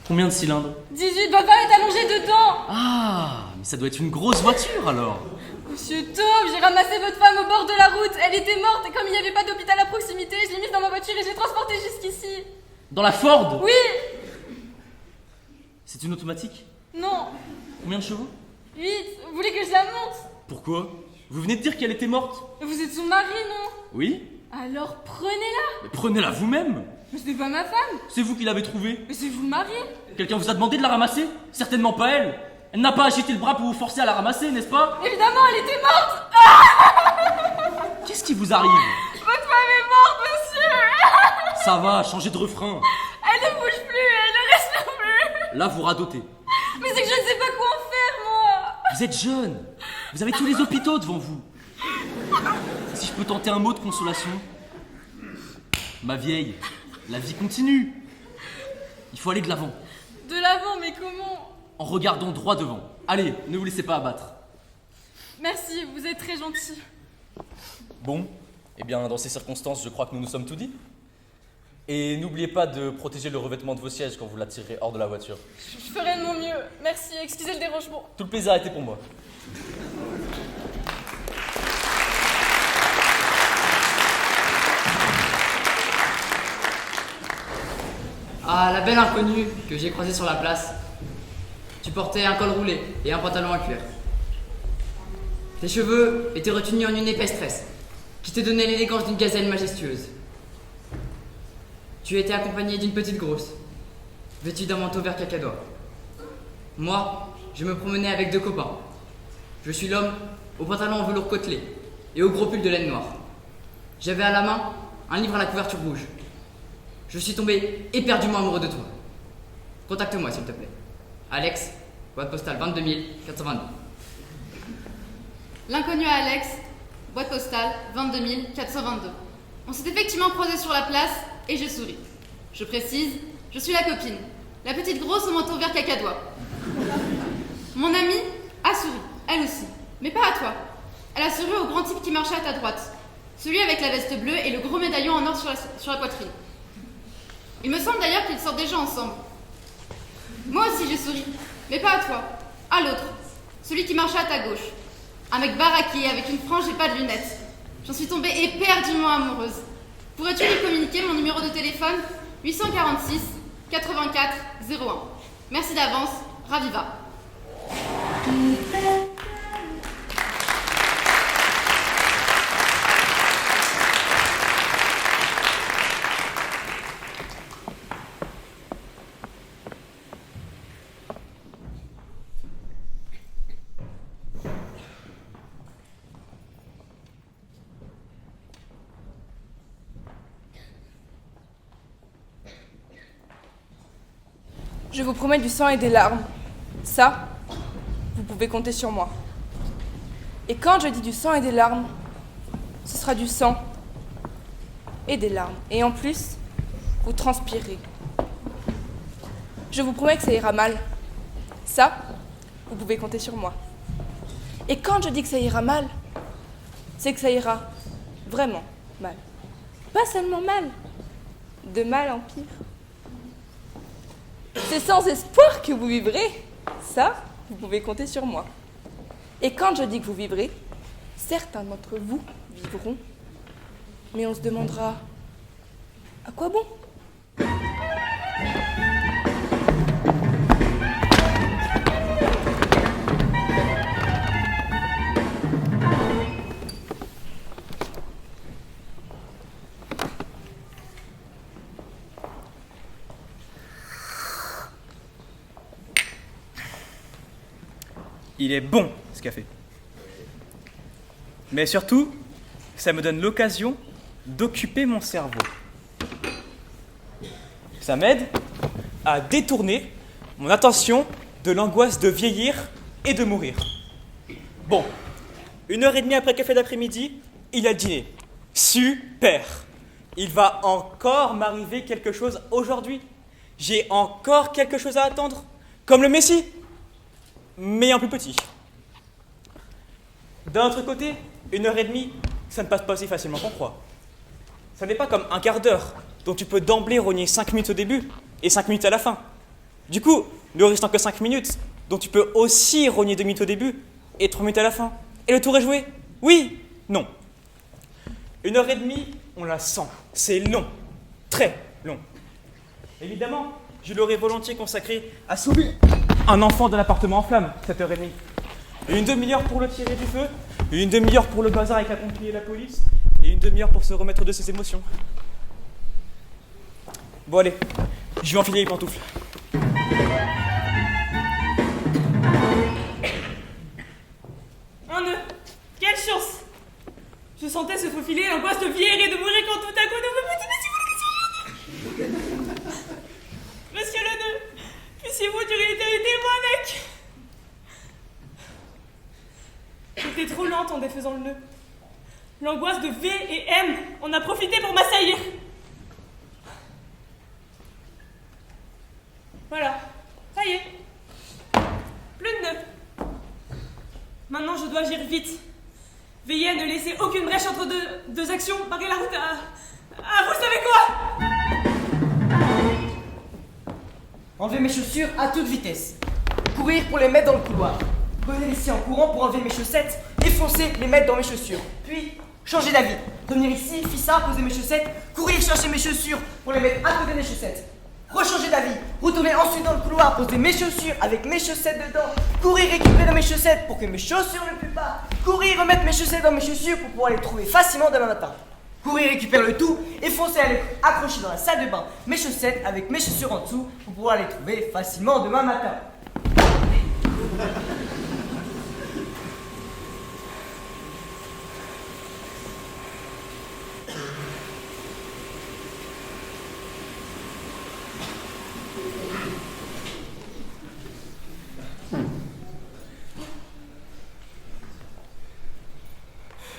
S15: Combien de cylindres?
S12: 18, votre femme est allongée dedans.
S15: Ah, mais ça doit être une grosse voiture alors.
S12: Monsieur Taube, j'ai ramassé votre femme au bord de la route. Elle était morte et comme il n'y avait pas d'hôpital à proximité, je l'ai mise dans ma voiture et je l'ai transportée jusqu'ici.
S15: Dans la Ford?
S12: Oui.
S15: C'est une automatique?
S12: Non.
S15: Combien de chevaux?
S12: 8. Vous voulez que je la monte?
S15: Pourquoi? Vous venez de dire qu'elle était morte?
S12: Vous êtes son mari, non?
S15: Oui?
S12: Alors prenez-la.
S15: Mais prenez-la vous-même.
S12: Mais ce n'est pas ma femme.
S15: C'est vous qui l'avez trouvée.
S12: Mais c'est vous le mari.
S15: Quelqu'un vous a demandé de la ramasser? Certainement pas elle. Elle n'a pas agité le bras pour vous forcer à la ramasser, n'est-ce pas?
S12: Évidemment, elle était morte.
S15: Qu'est-ce qui vous arrive?
S12: Votre femme est morte, monsieur.
S15: Ça va, changez de refrain.
S12: Elle ne bouge plus, elle ne respire plus.
S15: Là, vous radotez.
S12: Mais c'est que je ne sais pas quoi en faire, moi.
S15: Vous êtes jeune. Vous avez tous les hôpitaux devant vous. Si je peux tenter un mot de consolation. Ma vieille, la vie continue. Il faut aller de l'avant.
S12: De l'avant, mais comment?
S15: En regardant droit devant. Allez, ne vous laissez pas abattre.
S12: Merci, vous êtes très gentil.
S15: Bon, eh bien, dans ces circonstances, je crois que nous nous sommes tout dit. Et n'oubliez pas de protéger le revêtement de vos sièges quand vous la tirerez hors de la voiture.
S12: Je ferai de mon mieux. Merci, excusez le dérangement.
S15: Tout le plaisir a été pour moi.
S1: Ah, la belle inconnue que j'ai croisée sur la place. Tu portais un col roulé et un pantalon en cuir. Tes cheveux étaient retenus en une épaisse tresse qui te donnait l'élégance d'une gazelle majestueuse. Tu étais accompagné d'une petite grosse, vêtue d'un manteau vert cacadois. Moi, je me promenais avec deux copains. Je suis l'homme au pantalon en velours côtelé et au gros pull de laine noire. J'avais à la main un livre à la couverture rouge. Je suis tombé éperdument amoureux de toi. Contacte-moi s'il te plaît. Alex, boîte postale 22 422.
S6: L'inconnu à Alex, boîte postale 22 422. On s'est effectivement croisés sur la place et je souris. Je précise, je suis la copine, la petite grosse au manteau vert cacadois. Mon amie a souri, elle aussi, mais pas à toi. Elle a souri au grand type qui marchait à ta droite, celui avec la veste bleue et le gros médaillon en or sur la poitrine. Il me semble d'ailleurs qu'ils sortent déjà ensemble. Moi aussi j'ai souri, mais pas à toi, à l'autre, celui qui marchait à ta gauche. Un mec baraqué avec une frange et pas de lunettes. J'en suis tombée éperdument amoureuse. Pourrais-tu lui communiquer mon numéro de téléphone 846 84 01. Merci d'avance, Raviva.
S22: Je vous promets du sang et des larmes. Ça, vous pouvez compter sur moi. Et quand je dis du sang et des larmes, ce sera du sang et des larmes. Et en plus, vous transpirez. Je vous promets que ça ira mal. Ça, vous pouvez compter sur moi. Et quand je dis que ça ira mal, c'est que ça ira vraiment mal. Pas seulement mal, de mal en pire. C'est sans espoir que vous vivrez. Ça, vous pouvez compter sur moi. Et quand je dis que vous vivrez, certains d'entre vous vivront. Mais on se demandera, à quoi bon ?
S10: Il est bon, ce café. Mais surtout, ça me donne l'occasion d'occuper mon cerveau. Ça m'aide à détourner mon attention de l'angoisse de vieillir et de mourir. Bon, 1h30 après le café d'après-midi, il y a le dîner. Super! Il va encore m'arriver quelque chose aujourd'hui. J'ai encore quelque chose à attendre, comme le Messie, mais en plus petit. D'un autre côté, 1h30, ça ne passe pas aussi facilement qu'on croit. Ça n'est pas comme un quart d'heure, dont tu peux d'emblée rogner 5 minutes au début et 5 minutes à la fin. Du coup, ne restant que 5 minutes, dont tu peux aussi rogner 2 minutes au début et 3 minutes à la fin. Et le tour est joué. Oui, non. 1h30, on la sent. C'est long. Très long. Évidemment, je l'aurais volontiers consacré à sauver un enfant de l'appartement en flammes, cette heure et demie. Une demi-heure pour le tirer du feu, une demi-heure pour le bazar avec la pompier et la police, et une demi-heure pour se remettre de ses émotions. Bon allez, je vais enfiler les pantoufles.
S11: Un nœud. Quelle chance! Je sentais se faufiler l'angoisse de vieillir et de mourir quand tout à coup de me petit Monsieur le nœud, puissiez-vous durer l'éternité, moi mec! J'étais trop lente en défaisant le nœud. L'angoisse de V et M en a profité pour m'assaillir. Voilà, ça y est. Plus de nœud. Maintenant, je dois agir vite. Veillez à ne laisser aucune brèche entre deux actions. Barrer la route à vous savez quoi?
S14: Enlever mes chaussures à toute vitesse. Courir pour les mettre dans le couloir. Revenir ici en courant pour enlever mes chaussettes. Défoncer, les mettre dans mes chaussures. Puis, changer d'avis. Revenir ici, ça, poser mes chaussettes. Courir chercher mes chaussures pour les mettre à côté des chaussettes. Rechanger d'avis. Retourner ensuite dans le couloir, poser mes chaussures avec mes chaussettes dedans. Courir récupérer mes chaussettes pour que mes chaussures ne puent pas. Courir remettre mes chaussettes dans mes chaussures pour pouvoir les trouver facilement demain matin. Courir récupérer le tout et foncer à les accrocher dans la salle de bain mes chaussettes avec mes chaussures en dessous pour pouvoir les trouver facilement demain matin.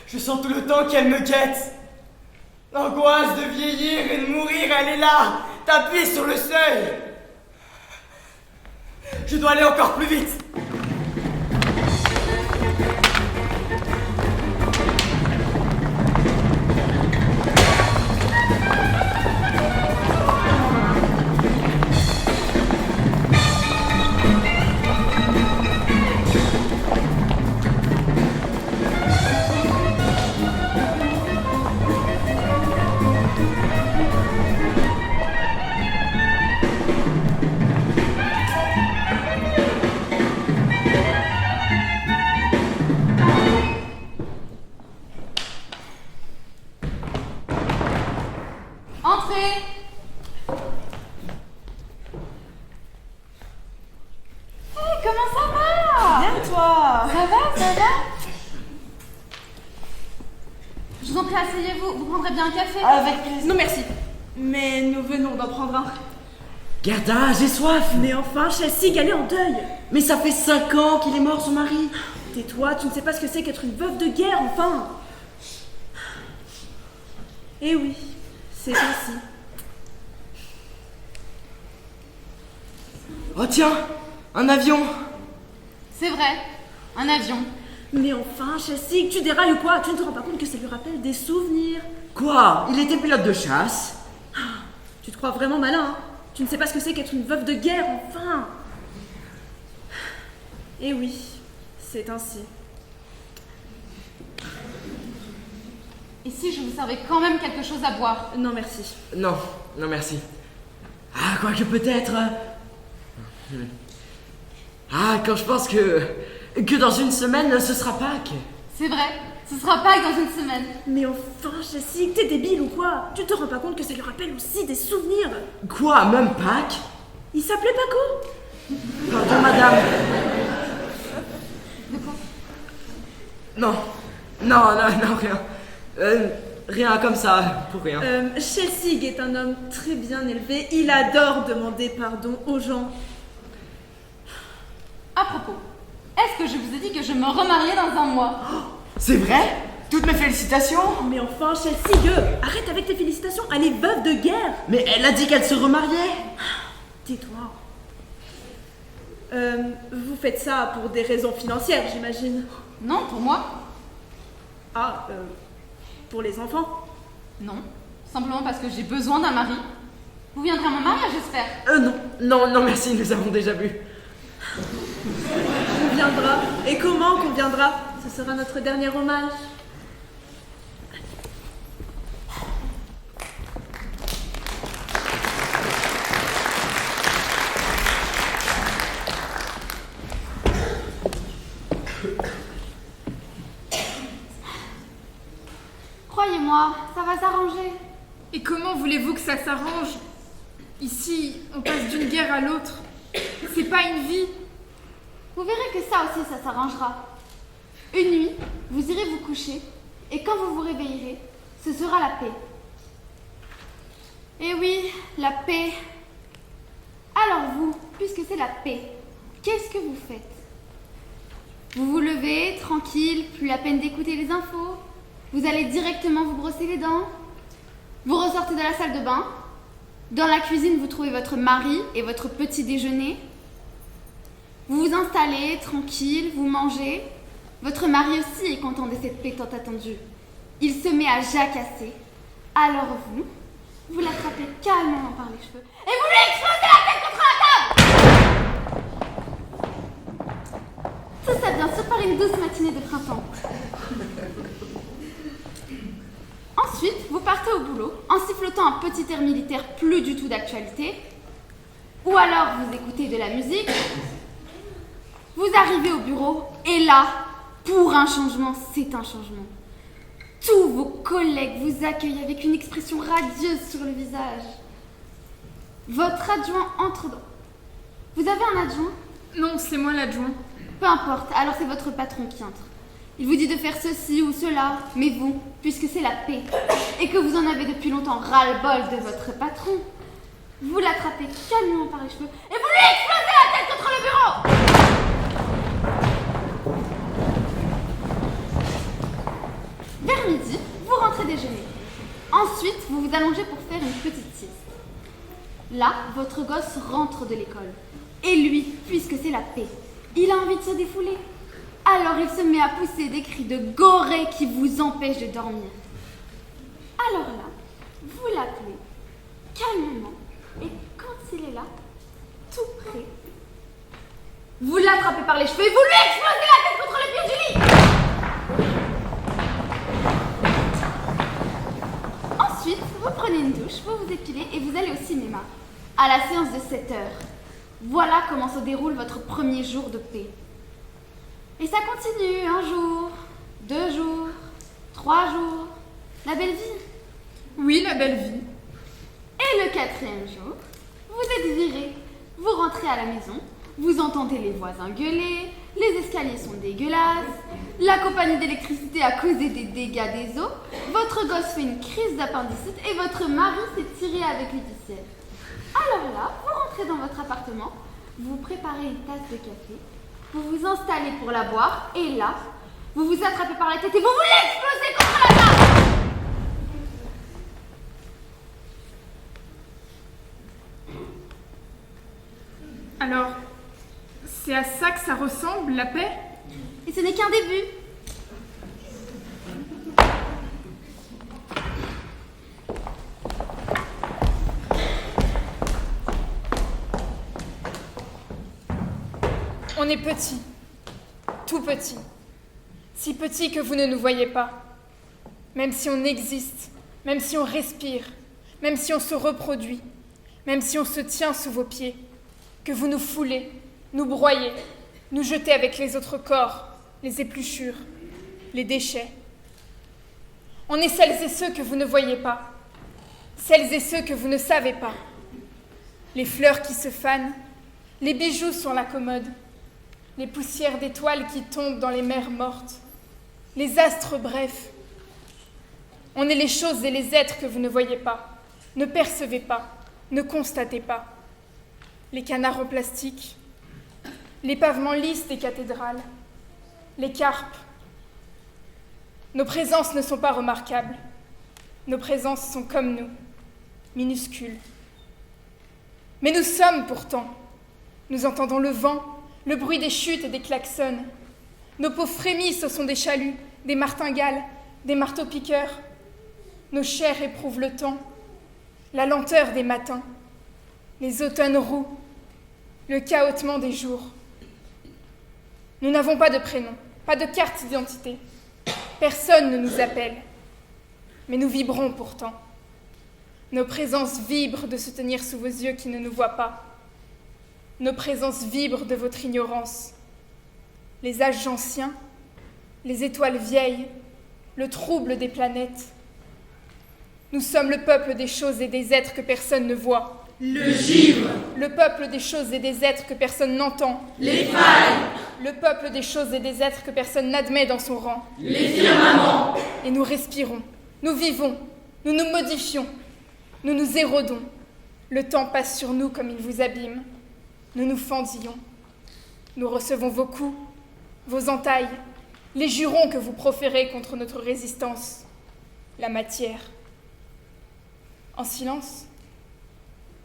S14: Je sens tout le temps qu'elle me guette. L'angoisse de vieillir et de mourir, elle est là, tapée sur le seuil. Je dois aller encore plus vite.
S6: Entrez, asseyez-vous. Vous prendrez bien un café?
S3: Avec plaisir. Non, merci. Mais nous venons d'en prendre un.
S14: Gerda, j'ai soif.
S3: Mais enfin, Chelsea, elle est en deuil.
S14: Mais ça fait 5 ans qu'il est mort, son mari.
S3: Tais-toi, tu ne sais pas ce que c'est qu'être une veuve de guerre, enfin. Eh oui, c'est ainsi.
S14: Oh tiens, un avion.
S6: C'est vrai, un avion.
S3: Mais enfin, Chelsea, tu dérailles ou quoi? Tu ne te rends pas compte que ça lui rappelle des souvenirs?
S14: Quoi? Il était pilote de chasse.
S3: Tu te crois vraiment malin, hein? Tu ne sais pas ce que c'est qu'être une veuve de guerre, enfin. Eh oui, c'est ainsi.
S6: Et si je vous servais quand même quelque chose à boire?
S3: Non, merci.
S14: Non, non merci. Ah, quoique peut-être... Ah, quand je pense que dans une semaine, ce sera Pâques.
S6: C'est vrai, ce sera Pâques dans une semaine.
S3: Mais enfin, Chelsea, t'es débile ou quoi? Tu te rends pas compte que ça lui rappelle aussi des souvenirs?
S14: Quoi, même Pâques?
S3: Il s'appelait Paco?
S14: Pardon, madame.
S6: De quoi?
S14: Non, rien. Rien comme ça, pour rien.
S3: Chelsea est un homme très bien élevé. Il adore demander pardon aux gens.
S6: À propos, est-ce que je vous ai dit que je me remariais dans un mois?
S14: C'est vrai? Toutes mes félicitations.
S3: Mais enfin, Chelsea, arrête avec tes félicitations. Elle est veuve de guerre.
S14: Mais elle a dit qu'elle se remariait.
S3: Tais-toi. Vous faites ça pour des raisons financières, j'imagine.
S6: Non, pour moi.
S3: Ah, pour les enfants?
S6: Non, simplement parce que j'ai besoin d'un mari. Vous viendrez à mon mariage, j'espère.
S14: Non, merci, nous avons déjà vu.
S3: On viendra. Et comment qu'on viendra? Ce sera notre dernier hommage.
S8: Croyez-moi, ça va s'arranger.
S22: Et comment voulez-vous que ça s'arrange? Ici, on passe d'une guerre à l'autre. C'est pas une vie.
S8: Vous verrez que ça aussi, ça s'arrangera. Une nuit, vous irez vous coucher, et quand vous vous réveillerez, ce sera la paix. Eh oui, la paix. Alors vous, puisque c'est la paix, qu'est-ce que vous faites? Vous vous levez, tranquille, plus la peine d'écouter les infos. Vous allez directement vous brosser les dents. Vous ressortez de la salle de bain. Dans la cuisine, vous trouvez votre mari et votre petit déjeuner. Vous vous installez, tranquille, vous mangez. Votre mari aussi est content de cette paix tant attendue. Il se met à jacasser. Alors vous l'attrapez calmement par les cheveux et vous lui explosez la tête contre la table. Tout ça bien sûr par une douce matinée de printemps. Ensuite, vous partez au boulot en sifflotant un petit air militaire plus du tout d'actualité. Ou alors vous écoutez de la musique. Vous arrivez au bureau et là, pour un changement, c'est un changement. Tous vos collègues vous accueillent avec une expression radieuse sur le visage. Votre adjoint entre dans... Vous avez un adjoint?
S22: Non, c'est moi l'adjoint.
S8: Peu importe, alors c'est votre patron qui entre. Il vous dit de faire ceci ou cela, mais vous, puisque c'est la paix, et que vous en avez depuis longtemps ras-le-bol de votre patron, vous l'attrapez calmement par les cheveux et vous lui explosez la tête contre le bureau. Vers midi, vous rentrez déjeuner. Ensuite, vous vous allongez pour faire une petite sieste. Là, votre gosse rentre de l'école. Et lui, puisque c'est la paix, il a envie de se défouler. Alors il se met à pousser des cris de gorée qui vous empêchent de dormir. Alors là, vous l'appelez calmement. Et quand il est là, tout près, vous l'attrapez par les cheveux et vous lui explosez la tête contre le pied du lit. Ensuite, vous prenez une douche, vous vous épilez et vous allez au cinéma. À la séance de 7 heures. Voilà comment se déroule votre premier jour de paix. Et ça continue, 1 jour, 2 jours, 3 jours. La belle vie.
S22: Oui, la belle vie.
S8: Et le 4e jour, vous êtes viré. Vous rentrez à la maison,
S6: Vous entendez les voisins gueuler, les escaliers sont dégueulasses, la compagnie d'électricité a causé des dégâts des eaux, votre gosse fait une crise d'appendicite et votre mari s'est tiré avec l'épicière. Alors là, vous rentrez dans votre appartement, vous préparez une tasse de café, vous vous installez pour la boire et là, vous vous attrapez par la tête et vous voulez exploser contre la table.
S22: Alors, c'est à ça que ça ressemble, la paix?
S6: Et ce n'est qu'un début.
S12: On est petit, tout petit, si petit que vous ne nous voyez pas. Même si on existe, même si on respire, même si on se reproduit, même si on se tient sous vos pieds, que vous nous foulez, nous broyez, nous jetez avec les autres corps, les épluchures, les déchets. On est celles et ceux que vous ne voyez pas, celles et ceux que vous ne savez pas. Les fleurs qui se fanent, les bijoux sur la commode, les poussières d'étoiles qui tombent dans les mers mortes, les astres brefs. On est les choses et les êtres que vous ne voyez pas, ne percevez pas, ne constatez pas. Les canards en plastique, les pavements lisses des cathédrales, les carpes. Nos présences ne sont pas remarquables. Nos présences sont comme nous, minuscules. Mais nous sommes pourtant. Nous entendons le vent, le bruit des chutes et des klaxons. Nos peaux frémissent au son des chaluts, des martingales, des marteaux-piqueurs. Nos chairs éprouvent le temps, la lenteur des matins, les automnes roux, le cahotement des jours. Nous n'avons pas de prénom, pas de carte d'identité. Personne ne nous appelle. Mais nous vibrons pourtant. Nos présences vibrent de se tenir sous vos yeux qui ne nous voient pas. Nos présences vibrent de votre ignorance. Les âges anciens, les étoiles vieilles, le trouble des planètes. Nous sommes le peuple des choses et des êtres que personne ne voit.
S18: Le givre.
S12: Le peuple des choses et des êtres que personne n'entend.
S18: Les failles.
S12: Le peuple des choses et des êtres que personne n'admet dans son rang.
S18: Les firmaments.
S12: Et nous respirons, nous vivons, nous nous modifions, nous nous érodons. Le temps passe sur nous comme il vous abîme. Nous nous fendillons. Nous recevons vos coups, vos entailles, les jurons que vous proférez contre notre résistance, la matière. En silence,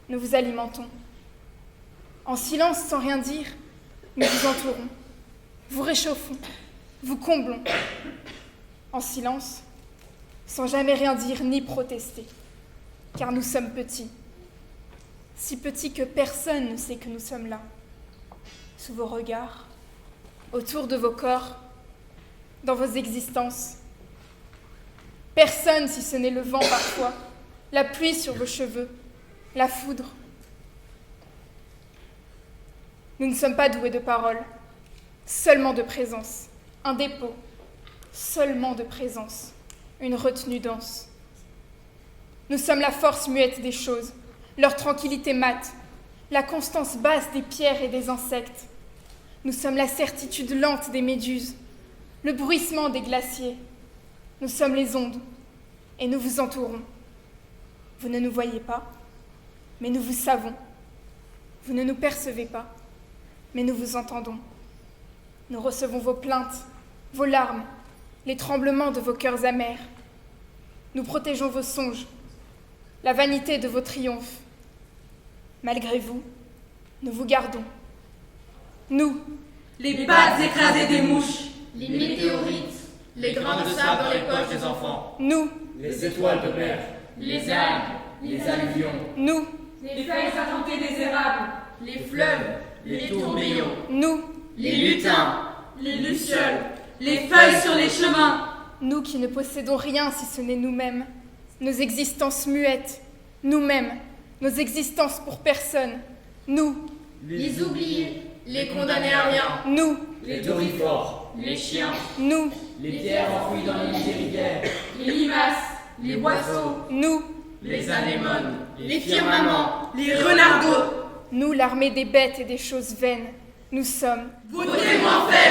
S12: nous vous alimentons. En silence, sans rien dire, nous vous entourons, vous réchauffons, vous comblons. En silence, sans jamais rien dire ni protester, car nous sommes petits, si petits que personne ne sait que nous sommes là, sous vos regards, autour de vos corps, dans vos existences. Personne, si ce n'est le vent parfois, la pluie sur vos cheveux, la foudre. Nous ne sommes pas doués de paroles, seulement de présence, un dépôt, seulement de présence, une retenue dense. Nous sommes la force muette des choses, leur tranquillité mate, la constance basse des pierres et des insectes. Nous sommes la certitude lente des méduses, le bruissement des glaciers. Nous sommes les ondes, et nous vous entourons. Vous ne nous voyez pas, mais nous vous savons. Vous ne nous percevez pas, mais nous vous entendons. Nous recevons vos plaintes, vos larmes, les tremblements de vos cœurs amers. Nous protégeons vos songes, la vanité de vos triomphes. Malgré vous, nous vous gardons. Nous,
S18: les pattes écrasées des mouches,
S8: les météorites,
S18: les grains de sable dans les poches des enfants,
S12: nous,
S18: les étoiles de mer,
S8: les algues,
S18: les alluvions,
S12: nous,
S18: les feuilles argentées des érables, les fleuves, les tourbillons,
S12: nous,
S18: les lutins, les lucioles, les feuilles sur les chemins.
S12: Nous qui ne possédons rien si ce n'est nous-mêmes, nos existences muettes, nous-mêmes, nos existences pour personne, nous,
S8: les oubliés,
S18: les condamnés à rien,
S12: nous,
S18: les dorifores, les chiens,
S12: nous,
S18: les pierres enfouies dans les rivières, les limaces, les boisseaux,
S12: nous,
S18: les anémones, les firmaments, les renardeaux,
S12: nous l'armée des bêtes et des choses vaines, Nous sommes
S22: vos témoins faits